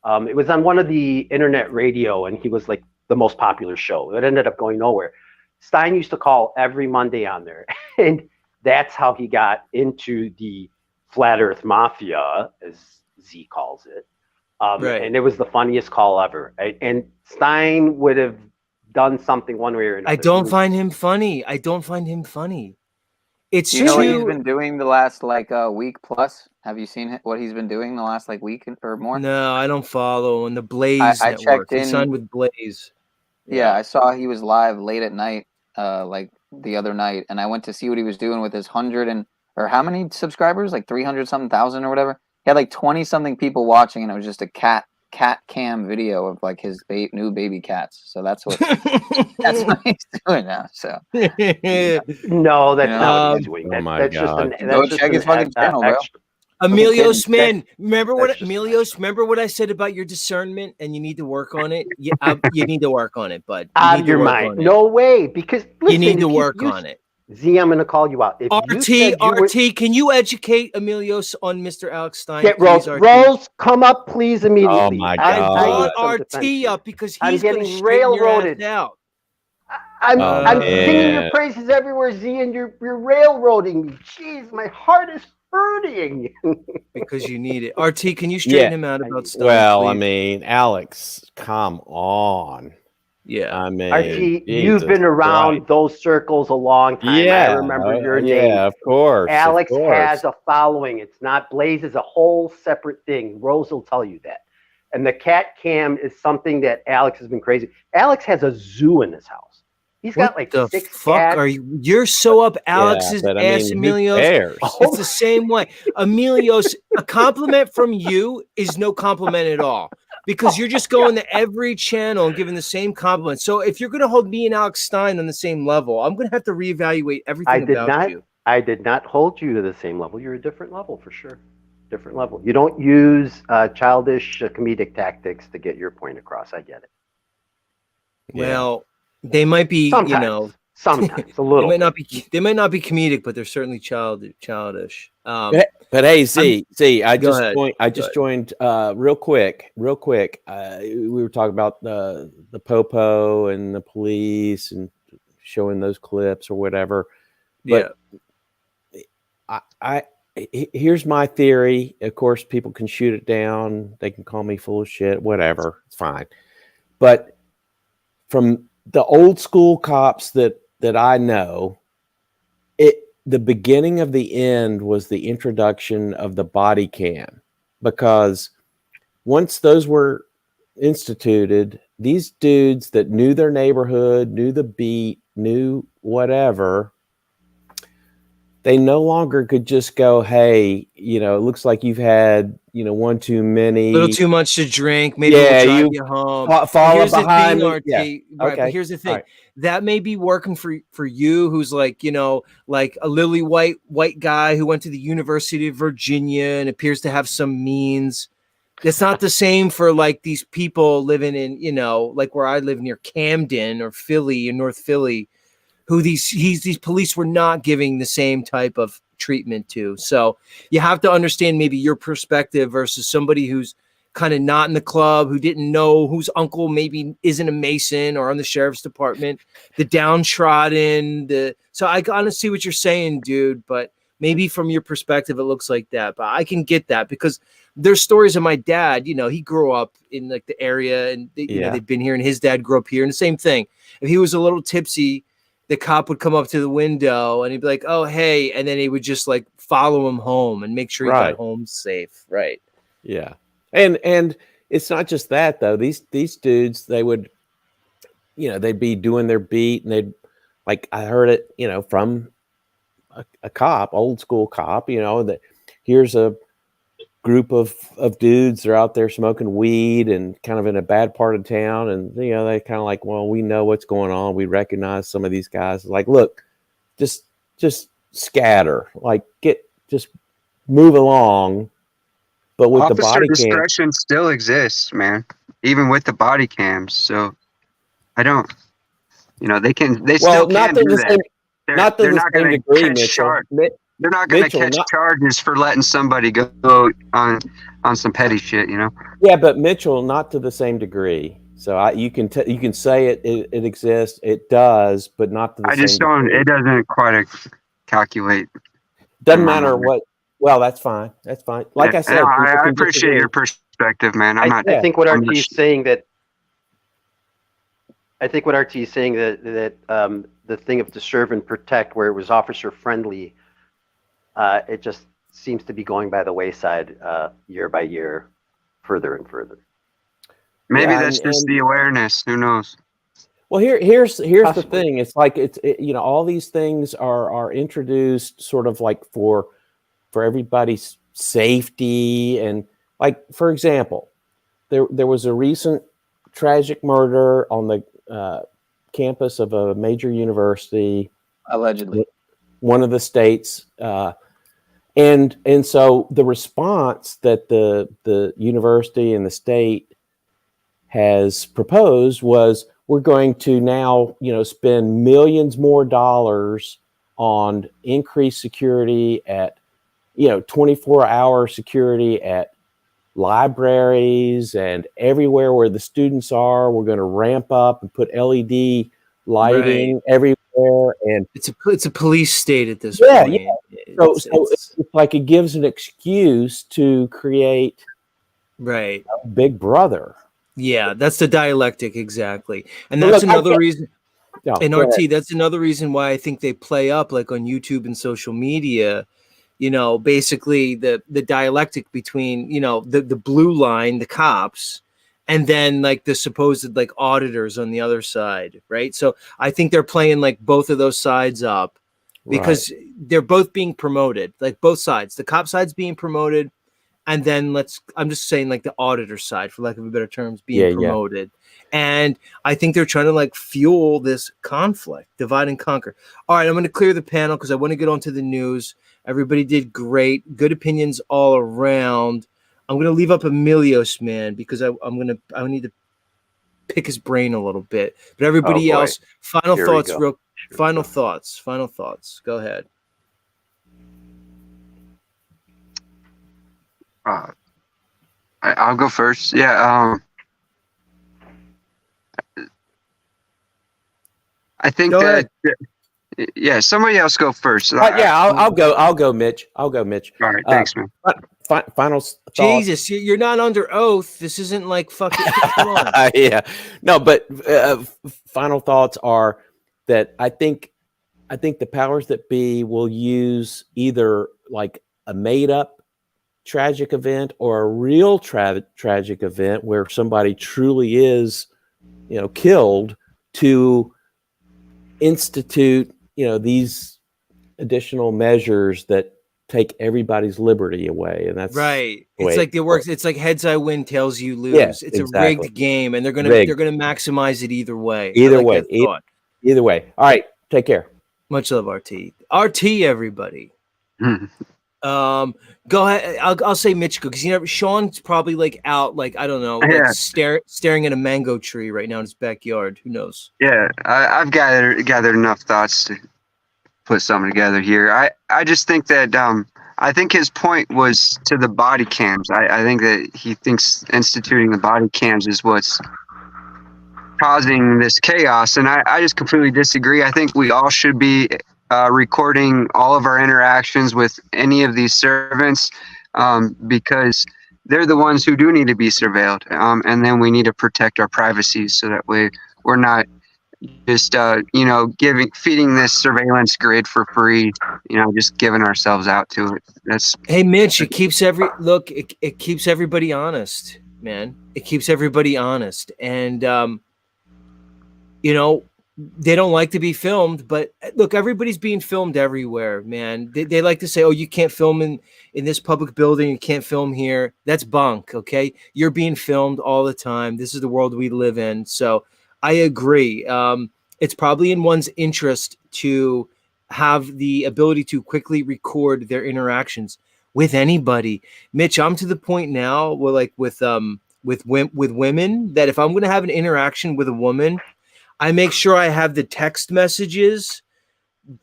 It was on one of the internet radio, and he was like the most popular show. It ended up going nowhere. Stein used to call every Monday on there, and that's how he got into the Flat Earth Mafia, as Z calls it. And it was the funniest call ever. And Stein would have done something one way or another. I don't find him funny. It's you know what he's been doing the last week plus? Have you seen what he's been doing the last week or more? No, I don't follow. And the Blaze I network. checked in. He signed with Blaze. Yeah, I saw he was live late at night, the other night, and I went to see what he was doing with his 100 or how many subscribers? 300 something thousand or whatever. He had 20 something people watching, and it was just a cat cam video of his new baby cats. So that's what he's doing now. So no, that's not what he's doing. That's God. just check his fucking channel, bro. Emilios, man, remember what I said about your discernment, and you need to work on it. You need to work on it, bud. Out of your mind. No way, because listen, you need to work on it. Z, I'm going to call you out. If you said you were, RT, can you educate Emilios on Mr. Alex Stein? get please, Rose. RT? Rose, come up, please, immediately. my I God. brought need some defense RT here. up because I'm he's going to getting straighten your ass railroaded. out. I'm singing your man. praises everywhere, Z, and you're railroading me. Jeez, my heart is hurting. Because you need it. RT, can you straighten him out about Stein, Well, I please? mean, Alex, come on. Yeah. I mean, RT, you've Jesus been around Christ. those circles a long time. I remember your name. Yeah, of course. Alex of course. has a following. It's not Blaze is a whole separate thing. Rose will tell you that. And the cat cam is something that Alex has been crazy. Alex has a zoo in his house. He's got like the 6 fuck cats. are you? You're so up Alex's but I ass, mean, who Emilios. cares? It's the same way. Emilios, a compliment from you is no compliment at all. Because you're just going to every channel and giving the same compliment. So if you're going to hold me and Alex Stein on the same level, I'm going to have to reevaluate everything about you. I did not hold you to the same level. You're a different level for sure. Different level. You don't use childish comedic tactics to get your point across. I get it. Well, they might be, Sometimes. Sometimes a little. They might not be comedic, but they're certainly childish. But hey, Z, I just joined real quick. We were talking about the popo and the police and showing those clips or whatever. But I here's my theory. Of course, people can shoot it down. They can call me full of shit, whatever. It's fine. But from the old school cops that I know, the beginning of the end was the introduction of the body cam, because once those were instituted, these dudes that knew their neighborhood, knew the beat, knew whatever, they no longer could just go, hey, it looks like you've had, one too many. A little too much to drink. Maybe we'll drive you home. Follow behind me. RT, right, okay. But here's the thing. Right. That may be working for you, who's like, like a lily white guy who went to the University of Virginia and appears to have some means. It's not the same for like these people living in, like where I live near Camden or Philly in North Philly, who these police were not giving the same type of treatment to. So you have to understand maybe your perspective versus somebody who's kind of not in the club, who didn't know, whose uncle maybe isn't a Mason or on the sheriff's department, the downtrodden. So I kind of see what you're saying, dude, but maybe from your perspective, it looks like that. But I can get that because there's stories of my dad, he grew up in like the area and they've been here and his dad grew up here. And the same thing. If he was a little tipsy, the cop would come up to the window and he'd be like, oh, hey. And then he would just like follow him home and make sure he got home safe. Right. Yeah. And it's not just that though. These dudes, they would, they'd be doing their beat and they'd, like, I heard it, from a cop, old school cop, that here's a group of dudes that are out there smoking weed and kind of in a bad part of town. And, they kind of like, well, we know what's going on. We recognize some of these guys. Like, look, just scatter, like just move along. But with officer the body discretion still exists, man, even with the body cams. So I don't, they still can do that. They're not going to catch They're not going to catch charges for letting somebody go on some petty shit, Yeah, but Mitchell, not to the same degree. So you can say it exists, it does, but not to the same degree. I just don't. It doesn't quite calculate. Doesn't matter what. Well, that's fine. That's fine. Like I said, I appreciate your perspective, man. I think what RT is saying that the thing of to serve and protect, where it was officer friendly, it just seems to be going by the wayside year by year, further and further. Maybe that's just the awareness. Who knows? Well, here's the thing. It's like all these things are introduced sort of like for everybody's safety, and like, for example, there was a recent tragic murder on the campus of a major university, allegedly, one of the states, and so the response that the university and the state has proposed was, we're going to now spend millions more dollars on increased security at, 24-hour security at libraries and everywhere where the students are. We're going to ramp up and put LED lighting everywhere, and it's a police state at this point. Yeah. So it's like it gives an excuse to create Big Brother. Yeah, that's the dialectic exactly, and that's another reason. And RT, that's another reason why I think they play up like on YouTube and social media. Basically the dialectic between the blue line, the cops, and then like the supposed like auditors on the other side, right? So I think they're playing like both of those sides up because they're both being promoted, like both sides. The cop side's being promoted, and then I'm just saying like the auditor side, for lack of a better terms, being promoted. And I think they're trying to like fuel this conflict, divide and conquer. All right, I'm going to clear the panel because I want to get on to the news. Everybody did great. Good opinions all around. I'm going to leave up Emilios, man, because I need to pick his brain a little bit. But everybody else, final thoughts. Final thoughts. Go ahead. I'll go first. Yeah. I think that. Yeah, somebody else go first. I'll go, Mitch. I'll go, Mitch. All right, thanks, man. Final thoughts. Jesus, you're not under oath. This isn't like fucking. Come on. Yeah, no, but final thoughts are that I think the powers that be will use either like a made-up tragic event or a real tragic event where somebody truly is, killed to institute these additional measures that take everybody's liberty away, and that's right. It's like it works. It's like heads I win, tails you lose. Yes, it's a rigged game, and they're gonna maximize it either way. Either way. All right, take care. Much love, RT. RT, everybody. Go ahead. I'll say Mitch because Sean's probably like out, like I don't know, like staring at a mango tree right now in his backyard. Who knows? Yeah, I've gathered enough thoughts to put something together here. I just think that I think his point was to the body cams. I think that he thinks instituting the body cams is what's causing this chaos, and I just completely disagree. I think we all should be recording all of our interactions with any of these servants because they're the ones who do need to be surveilled, and then we need to protect our privacy so that way we're not just feeding this surveillance grid for free, just giving ourselves out to it. Hey Mitch, it keeps it keeps everybody honest, man. It keeps everybody honest, and they don't like to be filmed, but look, everybody's being filmed everywhere, man. They like to say, oh, you can't film in this public building, you can't film here. That's bunk, okay? You're being filmed all the time. This is the world we live in. So I agree. It's probably in one's interest to have the ability to quickly record their interactions with anybody. Mitch, I'm to the point now where like with women that if I'm going to have an interaction with a woman, I make sure I have the text messages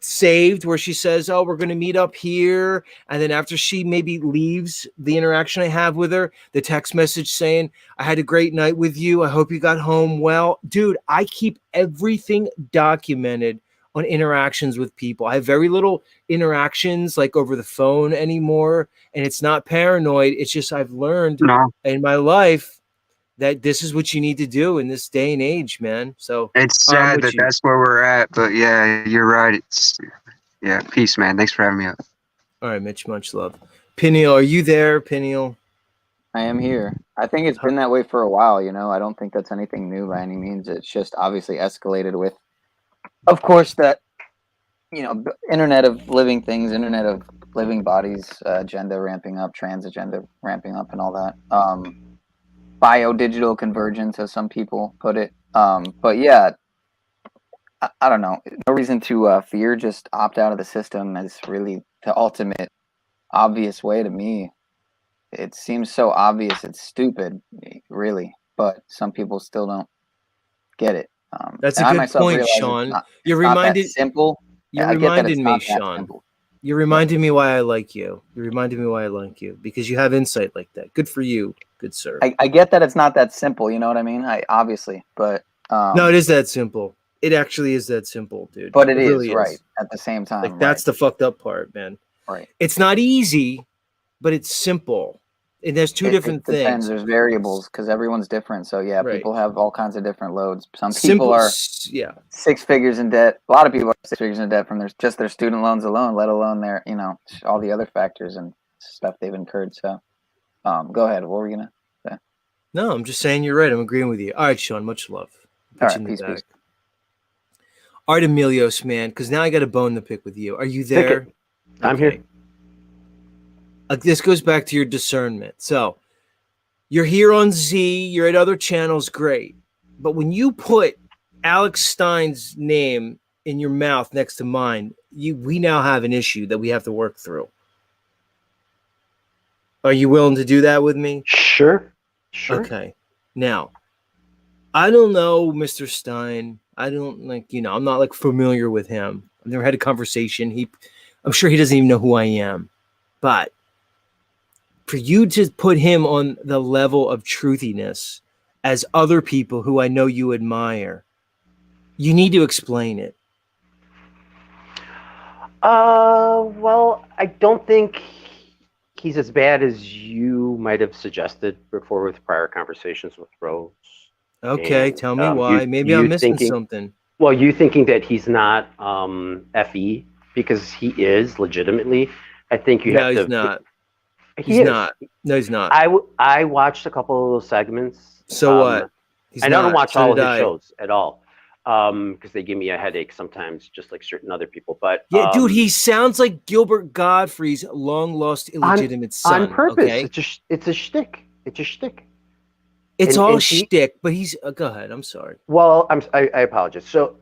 saved where she says, oh, we're going to meet up here. And then after she maybe leaves the interaction I have with her, the text message saying, I had a great night with you. I hope you got home well. Dude, I keep everything documented on interactions with people. I have very little interactions like over the phone anymore. And it's not paranoid. It's just I've learned in my life that this is what you need to do in this day and age, man. So it's sad that that's where we're at, but yeah, you're right. Peace, man. Thanks for having me up. All right, Mitch, much love. Peniel, are you there, Peniel? I am here. I think it's been that way for a while, I don't think that's anything new by any means. It's just obviously escalated with, of course, that, Internet of living things, Internet of living bodies, agenda ramping up, trans agenda ramping up and all that. Bio-digital convergence, as some people put it. But yeah, I don't know. No reason to fear. Just opt out of the system is really the ultimate obvious way to me. It seems so obvious. It's stupid, really. But some people still don't get it. That's a good point, Sean. You're reminded. Simple. You I get that reminded it's me, not that Sean. simple. You reminded me why I like you. You reminded me why I like you because you have insight like that. Good for you, good sir. I get that it's not that simple. You know what I mean? Obviously, but no, it is that simple. It actually is that simple, dude. But it is really right at the same time. Like that's the fucked up part, man. Right. It's not easy, but it's simple. And there's two different it depends. things. There's variables because everyone's different. So yeah, Right. people have all kinds of different loads. Some Simple, people are yeah 6 figures in debt. A lot of people are 6 figures in debt from their student loans alone, let alone their all the other factors and stuff they've incurred. So, go ahead. What were you gonna say? No, I'm just saying you're right. I'm agreeing with you. All right, Sean. Much love. All right, peace. All right, Emilios, man. Because now I got a bone to pick with you. Are you there? I'm here. This goes back to your discernment. So you're here on Z. You're at other channels. Great. But when you put Alex Stein's name in your mouth next to mine, we now have an issue that we have to work through. Are you willing to do that with me? Sure. Okay. Now, I don't know Mr. Stein. I don't I'm not like familiar with him. I've never had a conversation. I'm sure he doesn't even know who I am. But for you to put him on the level of truthiness as other people who I know you admire, you need to explain it. Well, I don't think he's as bad as you might have suggested before with prior conversations with Rose. Okay, and, tell me why. Maybe I'm missing something. Well, you thinking that he's not FE because he is legitimately. I think you have to. No, he's not. He's not. No, he's not. I watched a couple of those segments. So what? I don't watch all of his shows at all because they give me a headache sometimes, just like certain other people. But yeah, dude, he sounds like Gilbert Gottfried's long lost illegitimate son. On purpose. Okay? It's a shtick. It's a shtick. It's all shtick, but he's. Go ahead. I'm sorry. Well, I apologize. So,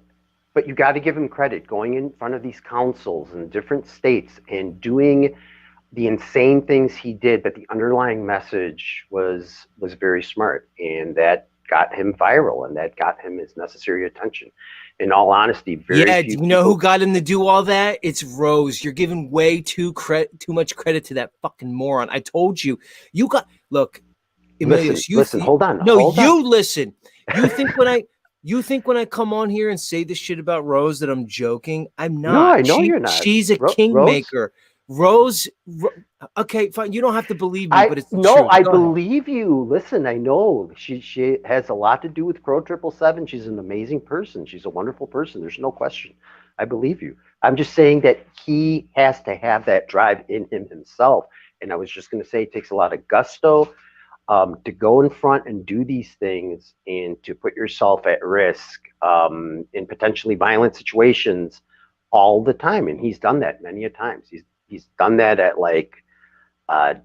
but you got to give him credit going in front of these councils in different states and doing the insane things he did, but the underlying message was very smart, and that got him viral, and that got him his necessary attention. In all honesty, do you know who got him to do all that? It's Rose. You're giving way too much credit to that fucking moron. I told you. Look. Emilius, listen, hold on. Listen. You think when I come on here and say this shit about Rose that I'm joking? I'm not. No, I know you're not. She's a kingmaker. Rose, okay, fine. You don't have to believe me, but it's the truth. I believe you. Listen, I know she has a lot to do with Pro 777. She's an amazing person. She's a wonderful person. There's no question. I believe you. I'm just saying that he has to have that drive in him himself. And I was just going to say it takes a lot of gusto to go in front and do these things and to put yourself at risk in potentially violent situations all the time. And he's done that many a times. He's done that at like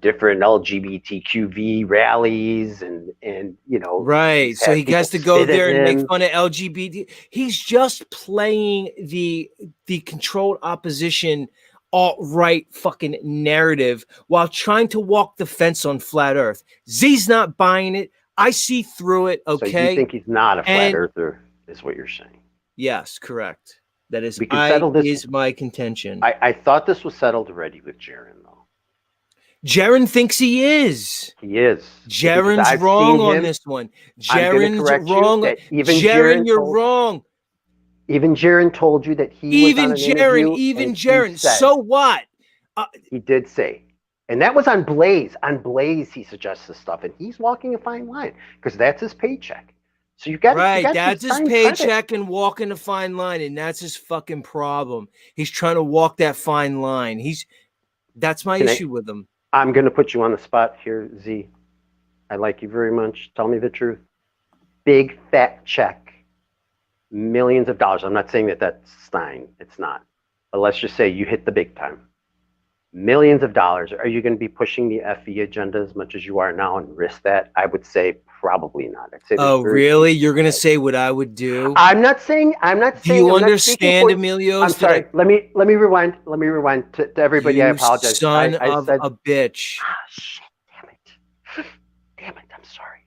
different LGBTQV rallies and right. So he has to go there and make fun of LGBT. He's just playing the controlled opposition alt-right fucking narrative while trying to walk the fence on flat earth. Z's not buying it. I see through it. Okay. So you think he's not a flat earther is what you're saying? Yes, correct. That is my contention. I thought this was settled already with Jaron, though. Jaron thinks he is. He is. Jaron's wrong on this one. Jaron's wrong. Jaron, you're wrong. Even Jaron told you that he was on an interview. Even Jaron. So what? He did say. And that was on Blaze. On Blaze, he suggests this stuff. And he's walking a fine line because that's his paycheck. So you got that's his paycheck and walking a fine line, and that's his fucking problem. He's trying to walk that fine line. That's my issue with him. I'm going to put you on the spot here, Z. I like you very much. Tell me the truth. Big fat check. Millions of dollars. I'm not saying that that's Stein. It's not. But let's just say you hit the big time. Millions of dollars. Are you going to be pushing the FE agenda as much as you are now and risk that? I would say probably not. I'd say really? You're going to say what I would do? I'm not saying. Do you understand, Emilio? I'm sorry. Let me rewind. Let me rewind to everybody. I apologize. Son of a bitch. Shit. Damn it. I'm sorry.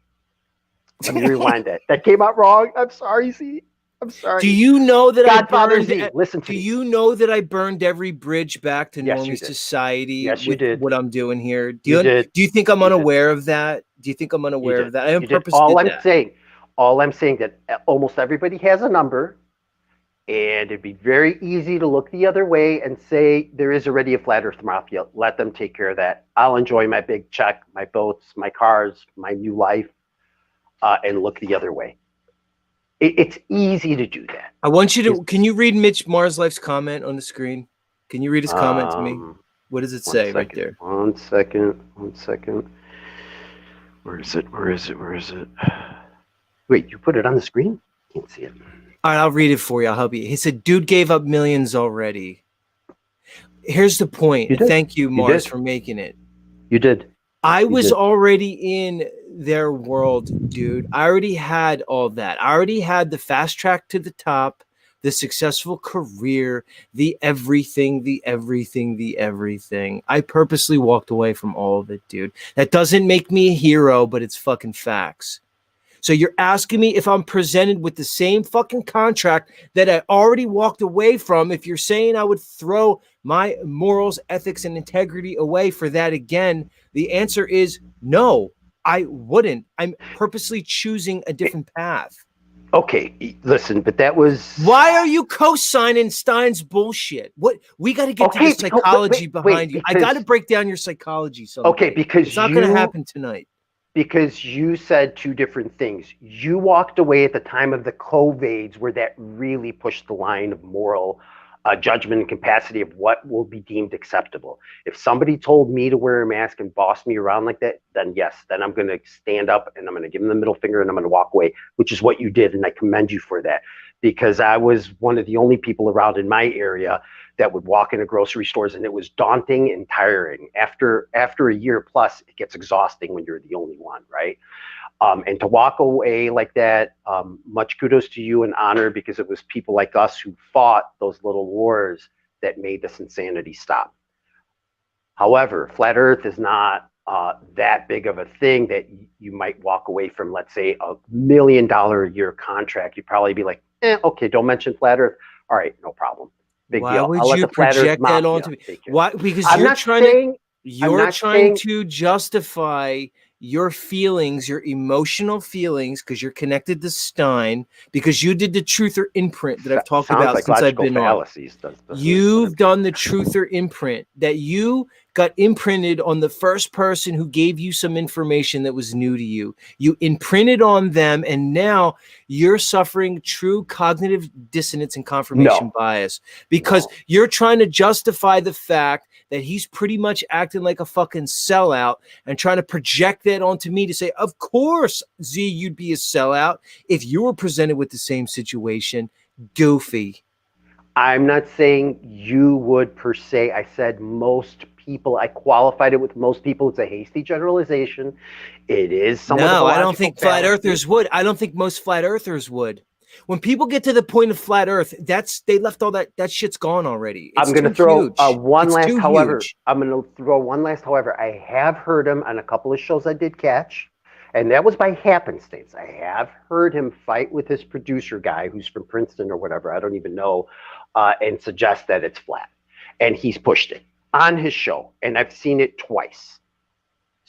Let me rewind that. That came out wrong. I'm sorry, Z. I'm sorry. Do you know that Godfather I Z, burned? listen to Do me. you know that I burned every bridge back to Yes, you normie did. society Yes, you with did. what I'm doing here? You did. Do you think I'm You did. unaware of that? Do you think I'm You unaware did. of that? I on You did. purpose did that. All I'm saying that almost everybody has a number, and it'd be very easy to look the other way and say there is already a flat Earth mafia. Let them take care of that. I'll enjoy my big check, my boats, my cars, my new life, and look the other way. It's easy to do that. I want you to. Can you read Mitch Marslife's comment on the screen? Can you read his comment to me? What does it say right there? 1 second. 1 second. Where is it? Where is it? Where is it? Wait, you put it on the screen? Can't see it. All right, I'll read it for you. I'll help you. He said, "Dude gave up millions already." Here's the point. Thank you, Mars, for making it. You did. I was already in their world, dude. I already had all that. I already had the fast track to the top, the successful career, the everything, the everything, the everything. I purposely walked away from all of it, dude. That doesn't make me a hero, but it's fucking facts. So you're asking me if I'm presented with the same fucking contract that I already walked away from. If you're saying I would throw my morals, ethics, and integrity away for that again, the answer is no, I wouldn't. I'm purposely choosing a different path. Okay, listen, but that was... Why are you co-signing Stein's bullshit? What we got to get to the psychology behind you. I got to break down your psychology someday. Okay, because it's not going to happen tonight. Because you said two different things. You walked away at the time of the COVIDs where that really pushed the line of moral judgment and capacity of what will be deemed acceptable. If somebody told me to wear a mask and boss me around like that, then yes, then I'm going to stand up and I'm going to give them the middle finger and I'm going to walk away, which is what you did. And I commend you for that, because I was one of the only people around in my area that would walk into grocery stores, and it was daunting and tiring. After a year plus, it gets exhausting when you're the only one, right? And to walk away like that, much kudos to you and honor, because it was people like us who fought those little wars that made this insanity stop. However, flat Earth is not that big of a thing that you might walk away from, let's say, $1 million a year contract. You'd probably be like, okay, don't mention flat Earth. All right, no problem. Big Why deal. would you project that onto me? Why? Because you're trying to justify your feelings, your emotional feelings, because you're connected to Stein, because you did the truther imprint that I've talked about since I've been on. You've done the truther imprint that you got imprinted on the first person who gave you some information that was new to you. You imprinted on them, and now you're suffering true cognitive dissonance and confirmation bias, because you're trying to justify the fact that he's pretty much acting like a fucking sellout and trying to project that onto me to say, of course, Z, you'd be a sellout if you were presented with the same situation. Goofy. I'm not saying you would per se. I said most people. I qualified it with most people. It's a hasty generalization. It is somewhat of a I don't think flat earthers would. I don't think most flat earthers would. When people get to the point of flat Earth, they left all that shit's gone already. I'm going to throw one last however. I'm going to throw one last however. I have heard him on a couple of shows I did catch, and that was by happenstance. I have heard him fight with his producer guy who's from Princeton or whatever, I don't even know, and suggest that it's flat. And he's pushed it on his show, and I've seen it twice.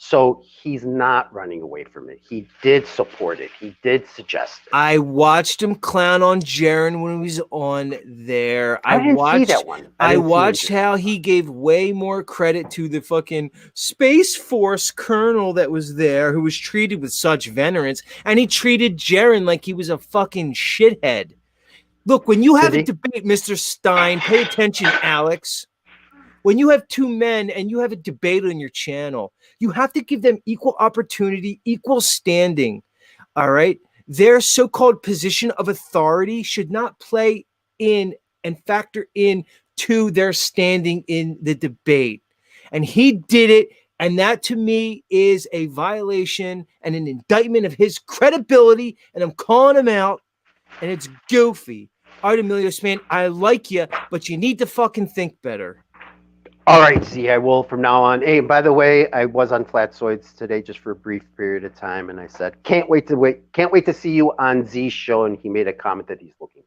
So he's not running away from it. He did support it. He did suggest it. I watched him clown on Jaron when he was on there. I didn't see that one. I watched how he gave way more credit to the fucking Space Force colonel that was there, who was treated with such venerance, and he treated Jaron like he was a fucking shithead. Look, when you have a debate, Mr. Stein, pay attention, Alex. When you have two men and you have a debate on your channel, you have to give them equal opportunity, equal standing. All right. Their so-called position of authority should not play in and factor in to their standing in the debate. And he did it. And that to me is a violation and an indictment of his credibility. And I'm calling him out. And it's goofy. All right, Emilius, man, I like you, but you need to fucking think better. All right, Z, I will from now on. Hey, by the way, I was on Flatzoids today just for a brief period of time, and I said, can't wait to see you on ZShow, and he made a comment that he's looking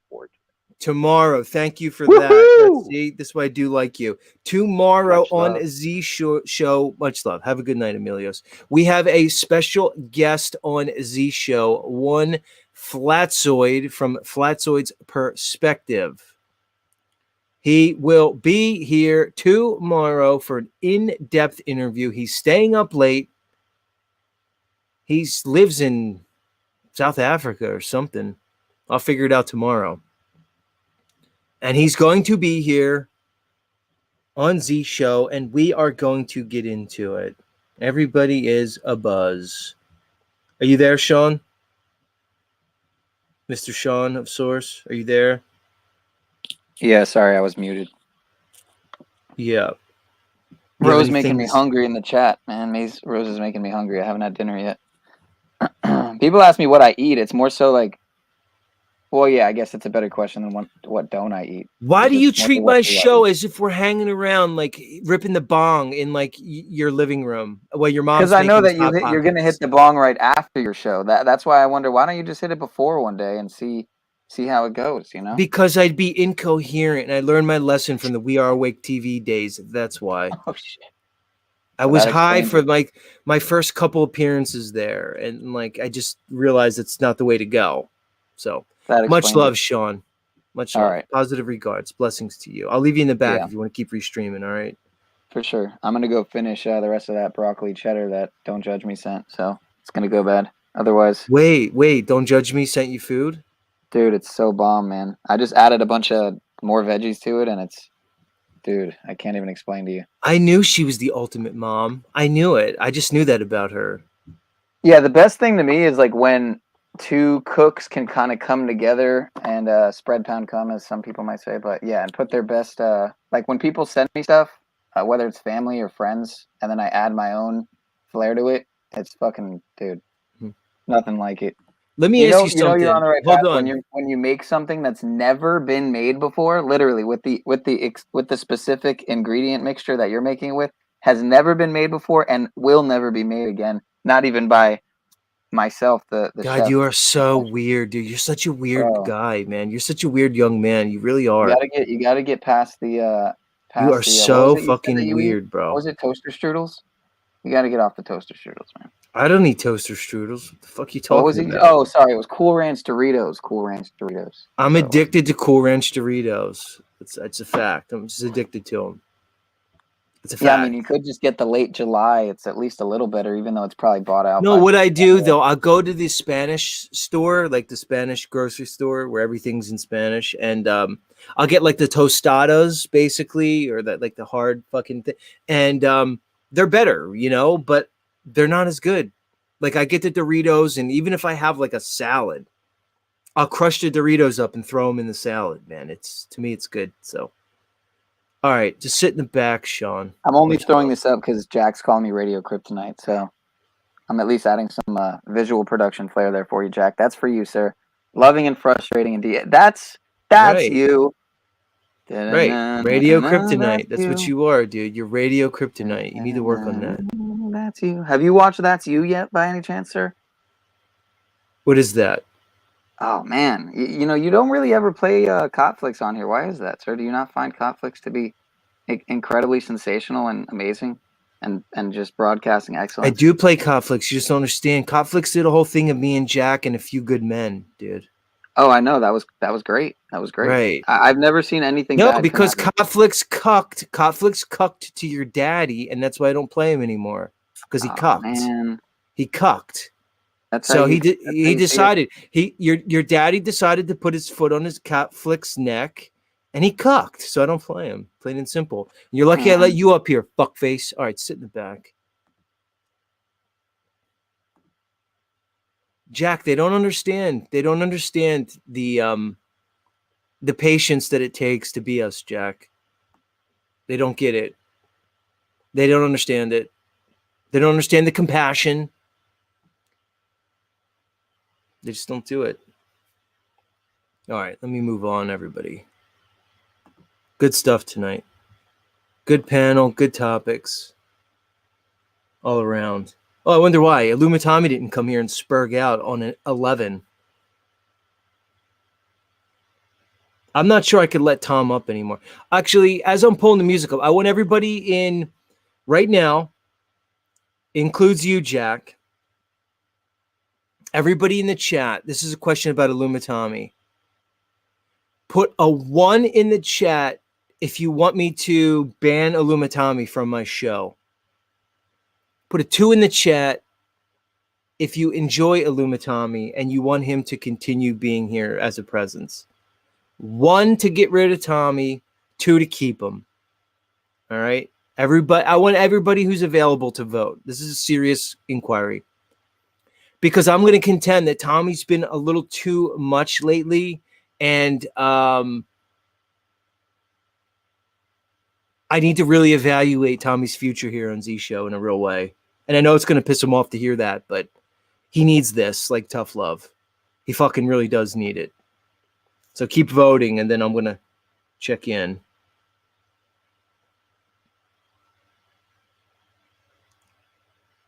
Tomorrow. Thank you for Woohoo! that. See, this is why I do like you. Tomorrow Much on love. ZShow. Much love. Have a good night, Emilios. We have a special guest on ZShow, one Flatzoid from Flatzoid's Perspective. He will be here tomorrow for an in-depth interview. He's staying up late. He lives in South Africa or something. I'll figure it out tomorrow. And he's going to be here on ZShow, and we are going to get into it. Everybody is abuzz. Are you there, Sean? Mr. Sean of Source, are you there? Yeah, sorry, I was muted. Yeah. Rose making me hungry in the chat, man. Rose is making me hungry. I haven't had dinner yet. People ask me what I eat. It's more so like, well, yeah, I guess it's a better question than what don't I eat. Why do you treat my show eat? as if we're hanging around, like ripping the bong in like your living room while your mom's? Because I know that you're gonna hit the bong right after your show. That's why I wonder, why don't you just hit it before one day and see how it goes? You know? Because I'd be incoherent, and I learned my lesson from the We Are Awake TV days. That's why. Oh shit! I was high for like my first couple appearances there, and like I just realized it's not the way to go. So much love, Sean. Much love. Right. Positive regards. Blessings to you. I'll leave you in the back if you want to keep restreaming. All right. For sure. I'm gonna go finish the rest of that broccoli cheddar that Don't Judge Me sent. So it's gonna go bad. Otherwise. Wait. Don't Judge Me sent you food? Dude, it's so bomb, man. I just added a bunch of more veggies to it, and it's. Dude, I can't even explain to you. I knew she was the ultimate mom. I knew it. I just knew that about her. Yeah, the best thing to me is like when two cooks can kind of come together and spread pound cum, as some people might say. But yeah, and put their best. Like when people send me stuff, whether it's family or friends, and then I add my own flair to it, it's fucking, dude, nothing like it. Let me ask you something. You know you're on the right Hold path on. when you make something that's never been made before, literally with the specific ingredient mixture that you're making it with, has never been made before and will never be made again. Not even by myself, the God, chef. you are so weird, dude. You're such a weird guy, man. You're such a weird young man. You really are. You gotta get past the. You are so fucking weird, bro. Was it toaster strudels? You gotta get off the toaster strudels, man. I don't eat toaster strudels. What the fuck are you talking What was it? about? Oh, sorry. It was Cool Ranch Doritos. Cool Ranch Doritos. I'm addicted to Cool Ranch Doritos. It's a fact. I'm just addicted to them. It's a fact. Yeah, I mean, you could just get the late July. It's at least a little better, even though it's probably bought out. No, what I do though, I'll go to the Spanish store, like the Spanish grocery store where everything's in Spanish, and I'll get like the tostadas, basically, or that like the hard fucking thing, and they're better, you know, but they're not as good. Like I get the Doritos, and even if I have like a salad, I'll crush the Doritos up and throw them in the salad. Man, to me, it's good. So, all right, just sit in the back, Sean. I'm only throwing this up because Jack's calling me Radio Kryptonite, so I'm at least adding some visual production flair there for you, Jack. That's for you, sir. Loving and frustrating indeed. That's right. You. Right, Radio Kryptonite. That's what you are, dude. You're Radio Kryptonite. You need to work on that. That's You. Have you watched That's You yet, by any chance, sir? What is that? Oh man, you know you don't really ever play cop flicks on here. Why is that, sir? Do you not find cop flicks to be incredibly sensational and amazing, and just broadcasting excellence? I do play cop flicks. You just don't understand. Cop flicks did a whole thing of me and Jack and a few good men, dude. Oh, I know that was great. That was great. Right. I've never seen anything. No, because cop flicks cucked to your daddy, and that's why I don't play him anymore. Because he cucked. Man. He cucked. That's so he decided your daddy decided to put his foot on his cop flick's neck, and he cucked. So I don't play him. Plain and simple. You're lucky I let you up here, fuckface. All right, sit in the back. Jack, they don't understand. They don't understand the patience that it takes to be us, Jack. They don't get it. They don't understand it. They don't understand the compassion. They just don't do it. All right, let me move on, everybody. Good stuff tonight. Good panel, good topics. All around. Oh, I wonder why. Illumitami didn't come here and spurg out on an 11. I'm not sure I could let Tom up anymore. Actually, as I'm pulling the music up, I want everybody in right now, includes you, Jack. Everybody in the chat, this is a question about Illumitami. Put a 1 in the chat if you want me to ban Illumitami from my show. Put a 2 in the chat if you enjoy Illumitami and you want him to continue being here as a presence. 1 to get rid of Tommy, 2 to keep him. All right? Everybody, I want everybody who's available to vote. This is a serious inquiry. Because I'm going to contend that Tommy's been a little too much lately, and I need to really evaluate Tommy's future here on ZShow in a real way. And I know it's going to piss him off to hear that, but he needs this, like tough love. He fucking really does need it. So keep voting, and then I'm going to check in.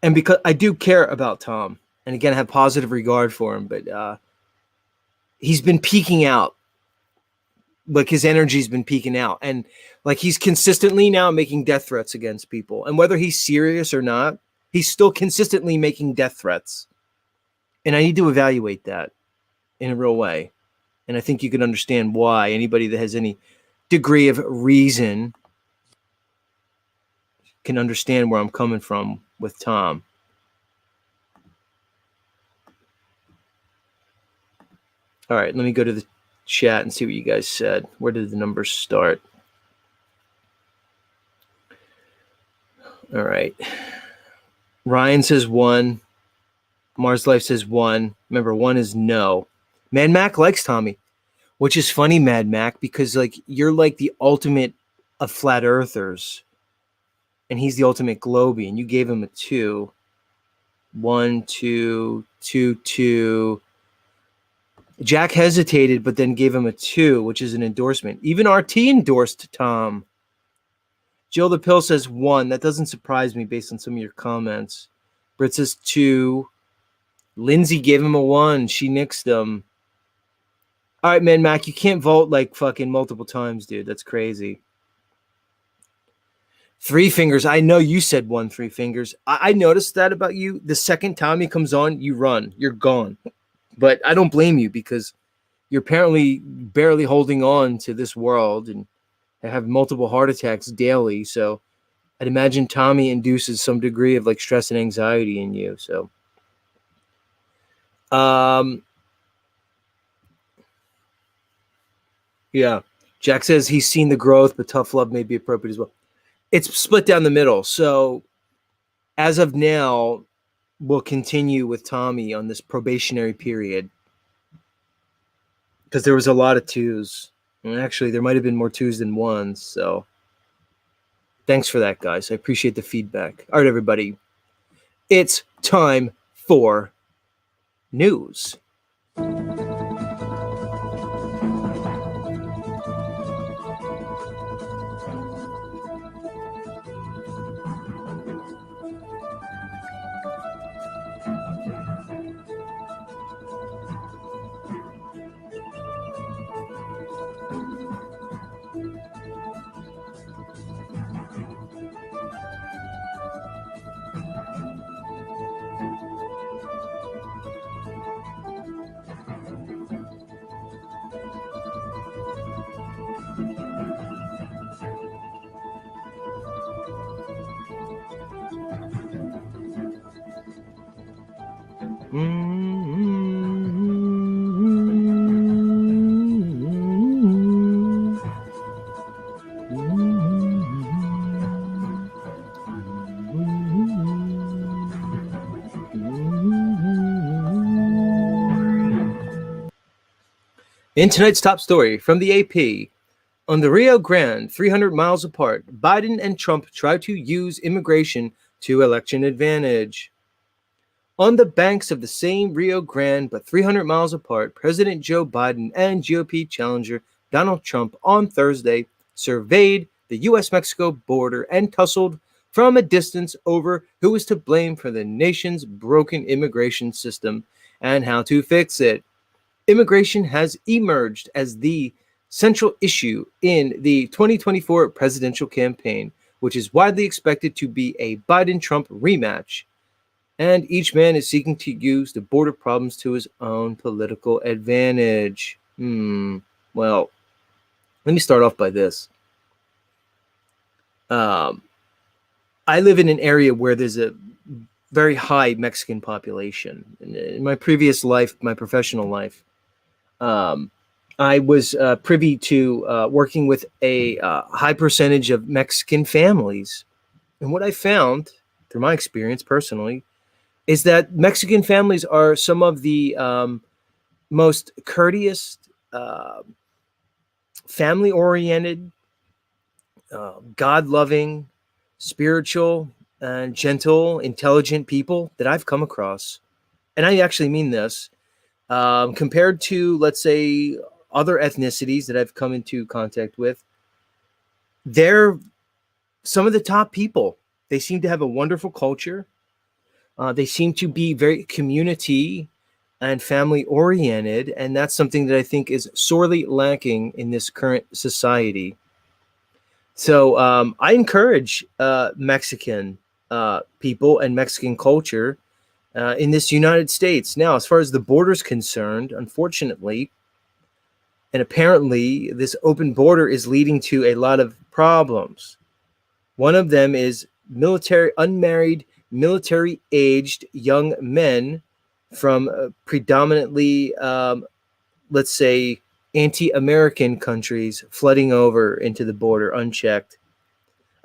And because I do care about Tom, and again, I have positive regard for him, but he's been peaking out. Like his energy's been peaking out. And like he's consistently now making death threats against people. And whether he's serious or not, he's still consistently making death threats. And I need to evaluate that in a real way. And I think you can understand why. Anybody that has any degree of reason can understand where I'm coming from with Tom. All right, let me go to the chat and see what you guys said. Where did the numbers start? All right. Ryan says 1. Mars Life says 1. Remember, 1 is no. Mad Mac likes Tommy, which is funny, Mad Mac, because like you're like the ultimate of flat earthers, and he's the ultimate globie, and you gave him a 2. 1, 2, 2, 2. Jack hesitated, but then gave him a 2, which is an endorsement. Even RT endorsed Tom. Jill the Pill says 1. That doesn't surprise me based on some of your comments. Britt says 2. Lindsay gave him a 1. She nixed him. All right, man, Mac, you can't vote like fucking multiple times, dude. That's crazy. 3 fingers. I know you said 1, 3 fingers. I noticed that about you. The second Tommy comes on, you run. You're gone. But I don't blame you because you're apparently barely holding on to this world and have multiple heart attacks daily. So I'd imagine Tommy induces some degree of like stress and anxiety in you. So, yeah. Jack says he's seen the growth, but tough love may be appropriate as well. It's split down the middle. So as of now, we'll continue with Tommy on this probationary period because there was a lot of 2s. And actually, there might have been more 2s than 1s. So thanks for that, guys. I appreciate the feedback. All right, everybody. It's time for news. In tonight's top story from the AP, on the Rio Grande, 300 miles apart, Biden and Trump try to use immigration to election advantage. On the banks of the same Rio Grande, but 300 miles apart, President Joe Biden and GOP challenger Donald Trump on Thursday surveyed the U.S.-Mexico border and tussled from a distance over who is to blame for the nation's broken immigration system and how to fix it. Immigration has emerged as the central issue in the 2024 presidential campaign, which is widely expected to be a Biden-Trump rematch. And each man is seeking to use the border problems to his own political advantage. Well, let me start off by this. I live in an area where there's a very high Mexican population. In my previous life, my professional life, I was privy to working with a high percentage of Mexican families. And what I found, through my experience personally, is that Mexican families are some of the most courteous, family-oriented, God-loving, spiritual, and gentle, intelligent people that I've come across. And I actually mean this. Compared to, let's say, other ethnicities that I've come into contact with, they're some of the top people. They seem to have a wonderful culture. They seem to be very community and family oriented, and that's something that I think is sorely lacking in this current society. So I encourage Mexican people and Mexican culture in this United States. Now, as far as the border is concerned, unfortunately, and apparently, this open border is leading to a lot of problems. One of them is unmarried, military-aged young men from predominantly, let's say, anti-American countries flooding over into the border unchecked,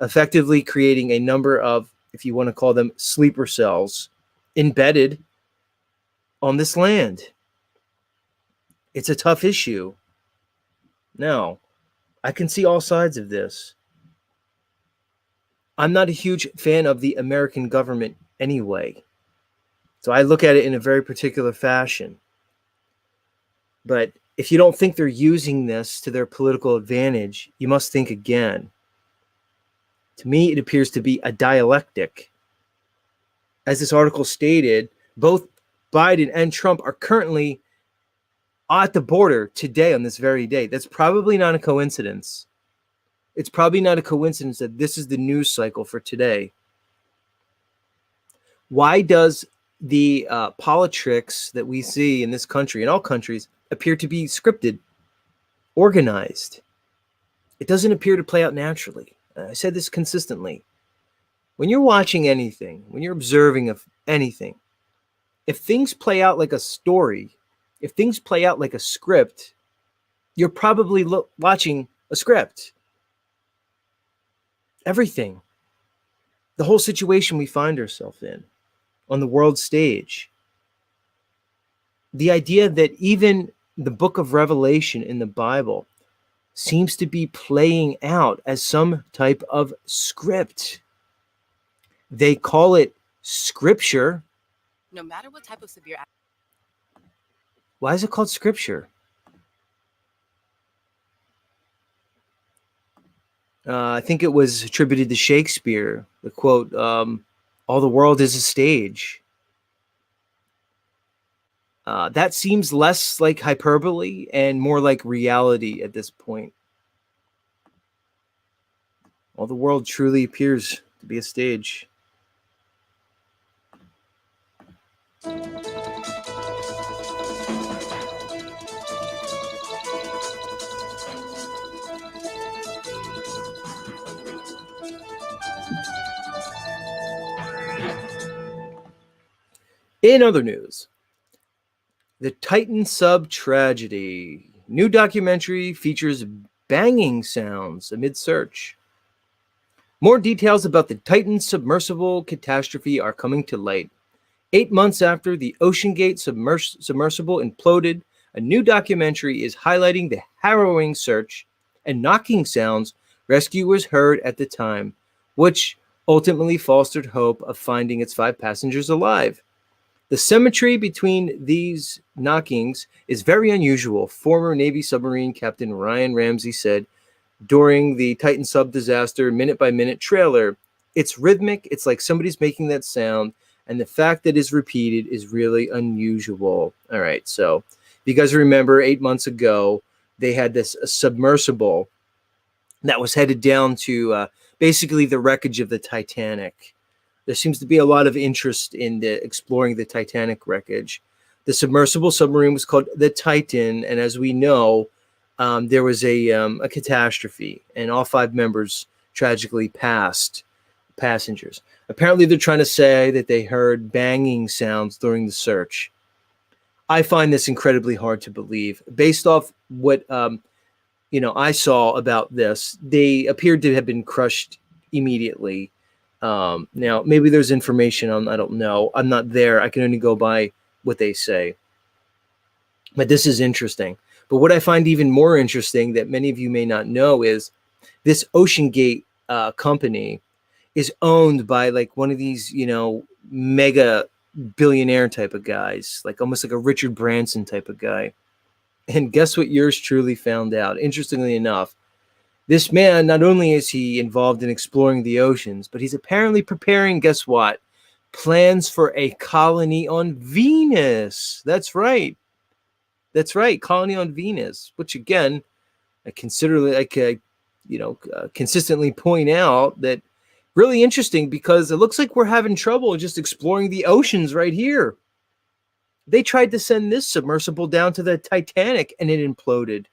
effectively creating a number of, if you want to call them, sleeper cells embedded on this land. It's a tough issue. Now, I can see all sides of this. I'm not a huge fan of the American government anyway, so I look at it in a very particular fashion. But if you don't think they're using this to their political advantage, you must think again. To me, it appears to be a dialectic. As this article stated, both Biden and Trump are currently at the border today on this very day. That's probably not a coincidence. It's probably not a coincidence that this is the news cycle for today. Why does the politics that we see in this country, in all countries, appear to be scripted, organized? It doesn't appear to play out naturally. I said this consistently. When you're watching anything, when you're observing of anything, if things play out like a story, if things play out like a script, you're probably watching a script. Everything. The whole situation we find ourselves in on the world stage. The idea that even the book of Revelation in the Bible seems to be playing out as some type of script. They call it scripture. No matter what type of severe. Why is it called scripture? I think it was attributed to Shakespeare. The quote, all the world is a stage. That seems less like hyperbole and more like reality at this point. All the world truly appears to be a stage. In other news, the Titan sub tragedy. New documentary features banging sounds amid search. More details about the Titan submersible catastrophe are coming to light. 8 months after the OceanGate submersible imploded, a new documentary is highlighting the harrowing search and knocking sounds rescuers heard at the time, which ultimately fostered hope of finding its 5 passengers alive. The symmetry between these knockings is very unusual, former Navy submarine Captain Ryan Ramsey said during the Titan sub disaster minute-by-minute trailer. It's rhythmic, it's like somebody's making that sound, and the fact that it's repeated is really unusual. All right, so if you guys remember 8 months ago, they had this submersible that was headed down to basically the wreckage of the Titanic. There seems to be a lot of interest in exploring the Titanic wreckage. The submersible submarine was called the Titan, and as we know, there was a catastrophe, and all 5 members tragically passed. Passengers. Apparently, they're trying to say that they heard banging sounds during the search. I find this incredibly hard to believe. Based off what I saw about this, they appeared to have been crushed immediately. Now, maybe there's information on, I don't know. I'm not there. I can only go by what they say. But this is interesting. But what I find even more interesting that many of you may not know is this OceanGate company is owned by like one of these, mega billionaire type of guys, like almost like a Richard Branson type of guy. And guess what yours truly found out? Interestingly enough, this man, not only is he involved in exploring the oceans, but he's apparently preparing, guess what? Plans for a colony on Venus. That's right. That's right. Colony on Venus, which again, I consider consistently point out that really interesting because it looks like we're having trouble just exploring the oceans right here. They tried to send this submersible down to the Titanic and it imploded.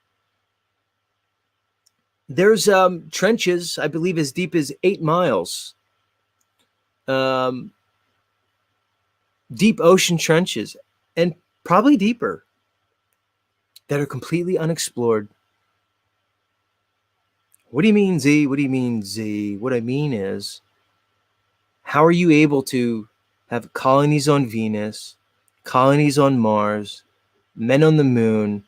There's trenches, I believe, as deep as 8 miles. Deep ocean trenches, and probably deeper, that are completely unexplored. What do you mean, Z? What do you mean, Z? What I mean is, how are you able to have colonies on Venus, colonies on Mars, men on the moon,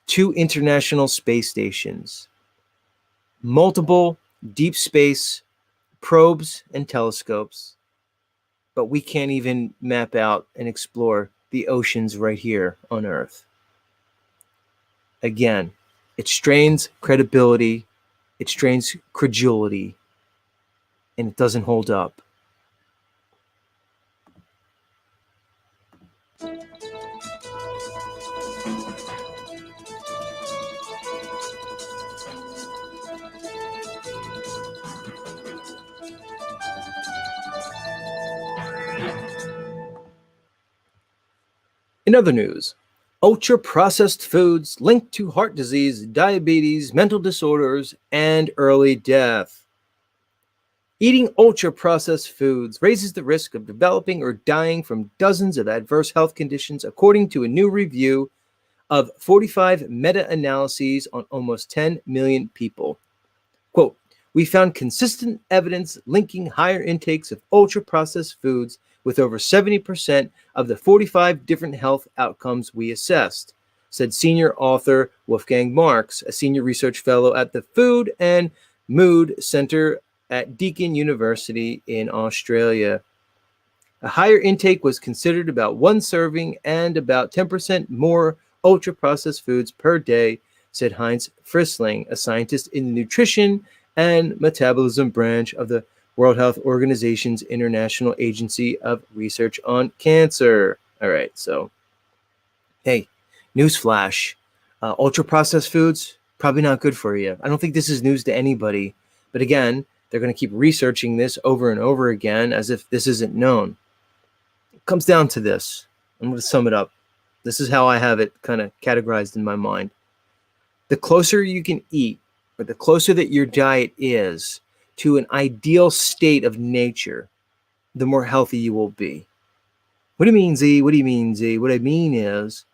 2 international space stations, multiple deep space probes and telescopes, but we can't even map out and explore the oceans right here on Earth? Again, it strains credibility. It strains credulity, and it doesn't hold up. In other news, ultra-processed foods linked to heart disease, diabetes, mental disorders, and early death. Eating ultra-processed foods raises the risk of developing or dying from dozens of adverse health conditions, according to a new review of 45 meta-analyses on almost 10 million people. Quote, "We found consistent evidence linking higher intakes of ultra-processed foods with over 70% of the 45 different health outcomes we assessed," said senior author Wolfgang Marx, a senior research fellow at the Food and Mood Center at Deakin University in Australia. A higher intake was considered about 1 serving and about 10% more ultra-processed foods per day, said Heinz Frisling, a scientist in the nutrition and metabolism branch of the World Health Organization's International Agency of Research on Cancer. All right, so, hey, newsflash. Ultra-processed foods, probably not good for you. I don't think this is news to anybody. But again, they're going to keep researching this over and over again as if this isn't known. It comes down to this. I'm going to sum it up. This is how I have it kind of categorized in my mind. The closer you can eat, or the closer that your diet is to an ideal state of nature, the more healthy you will be. What do you mean, Z? What do you mean, Z? What I mean is,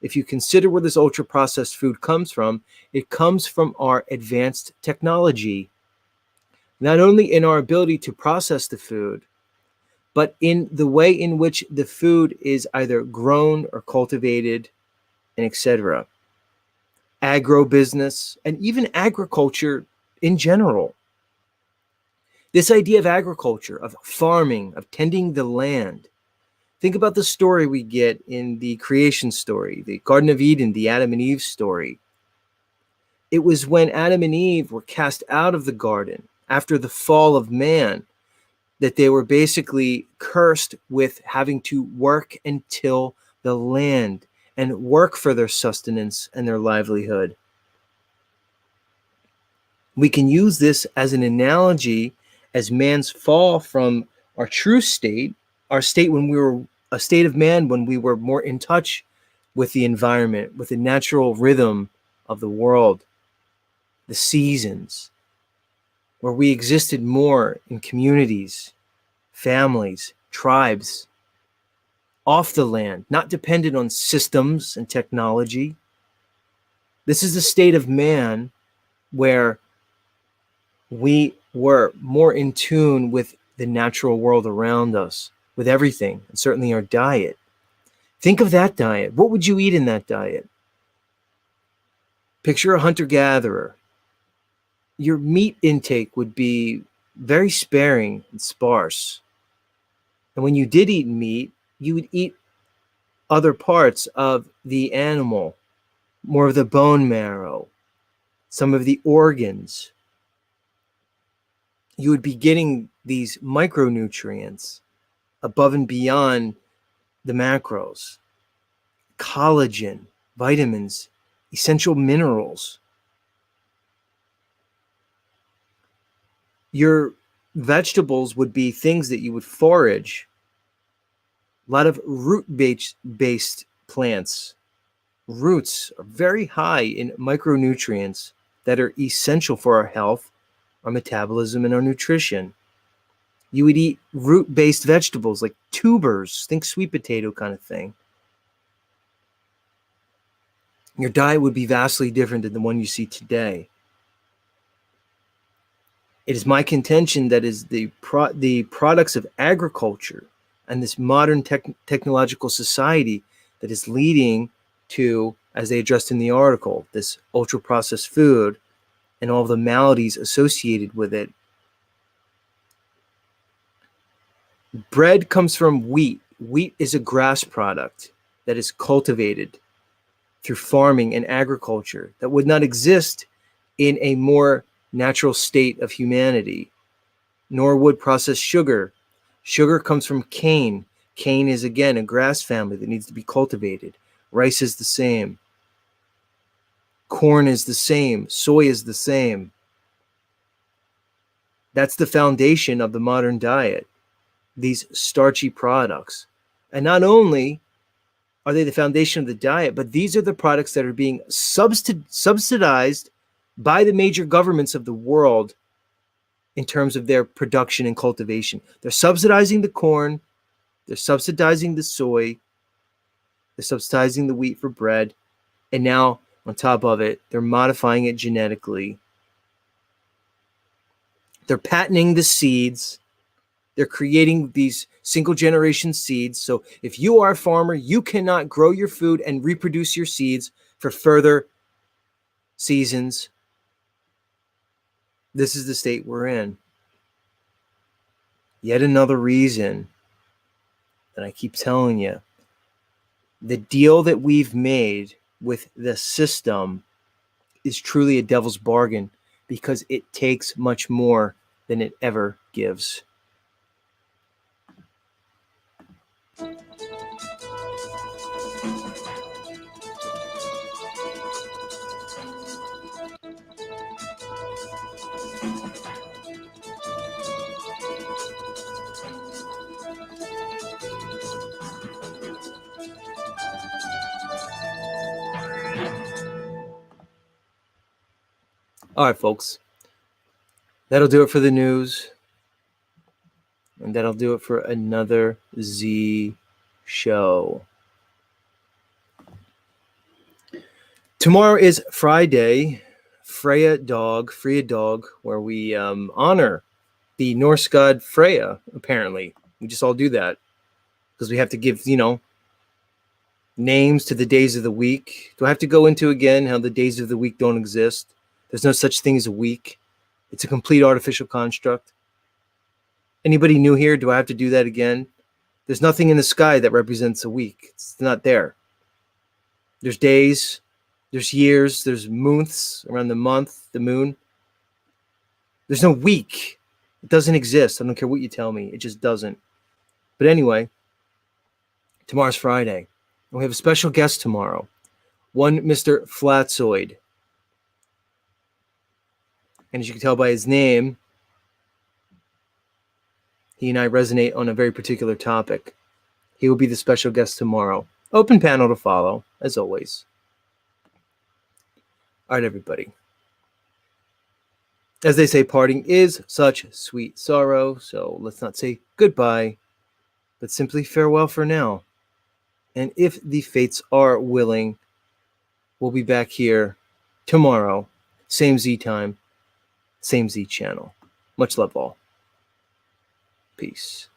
if you consider where this ultra-processed food comes from, it comes from our advanced technology. Not only in our ability to process the food, but in the way in which the food is either grown or cultivated, and etc. Agrobusiness, and even agriculture in general. This idea of agriculture, of farming, of tending the land. Think about the story we get in the creation story, the Garden of Eden, the Adam and Eve story. It was when Adam and Eve were cast out of the garden after the fall of man that they were basically cursed with having to work and till the land and work for their sustenance and their livelihood. We can use this as an analogy as man's fall from our true state, our state when we were a state of man when we were more in touch with the environment, with the natural rhythm of the world, the seasons, where we existed more in communities, families, tribes, off the land, not dependent on systems and technology. This is a state of man where we were more in tune with the natural world around us, with everything, and certainly our diet. Think of that diet. What would you eat in that diet? Picture a hunter-gatherer. Your meat intake would be very sparing and sparse. And when you did eat meat, you would eat other parts of the animal, more of the bone marrow, some of the organs. You would be getting these micronutrients above and beyond the macros, collagen, vitamins, essential minerals. Your vegetables would be things that you would forage. A lot of root-based plants. Roots are very high in micronutrients that are essential for our health, our metabolism, and our nutrition. You would eat root-based vegetables like tubers, think sweet potato kind of thing. Your diet would be vastly different than the one you see today. It is my contention that is the products of agriculture and this modern technological society that is leading to, as they addressed in the article, this ultra-processed food and all the maladies associated with it. Bread comes from wheat. Wheat is a grass product that is cultivated through farming and agriculture that would not exist in a more natural state of humanity, nor would processed sugar. Sugar comes from cane. Cane is, again, a grass family that needs to be cultivated. Rice is the same. Corn is the same. Soy is the same. That's the foundation of the modern diet, these starchy products. And not only are they the foundation of the diet, but these are the products that are being subsidized by the major governments of the world in terms of their production and cultivation. They're subsidizing the corn, they're subsidizing the soy, they're subsidizing the wheat for bread, and now on top of it, they're modifying it genetically. They're patenting the seeds. They're creating these single generation seeds. So if you are a farmer, you cannot grow your food and reproduce your seeds for further seasons. This is the state we're in. Yet another reason that I keep telling you, the deal that we've made with the system is truly a devil's bargain because it takes much more than it ever gives. All right, folks. That'll do it for the news. And that'll do it for another Z show. Tomorrow is Friday, Freya Dog, where we honor the Norse god Freya, apparently. We just all do that because we have to give, names to the days of the week. Do I have to go into again how the days of the week don't exist? There's no such thing as a week. It's a complete artificial construct. Anybody new here? Do I have to do that again? There's nothing in the sky that represents a week. It's not there. There's days, there's years, there's months around the month, the moon. There's no week. It doesn't exist. I don't care what you tell me. It just doesn't. But anyway, tomorrow's Friday. And we have a special guest tomorrow. One Mr. Flatzoid. And as you can tell by his name, he and I resonate on a very particular topic. He will be the special guest tomorrow. Open panel to follow, as always. All right, everybody. As they say, parting is such sweet sorrow, so let's not say goodbye, but simply farewell for now. And if the fates are willing, we'll be back here tomorrow, same Z time, same Z channel. Much love all. Peace.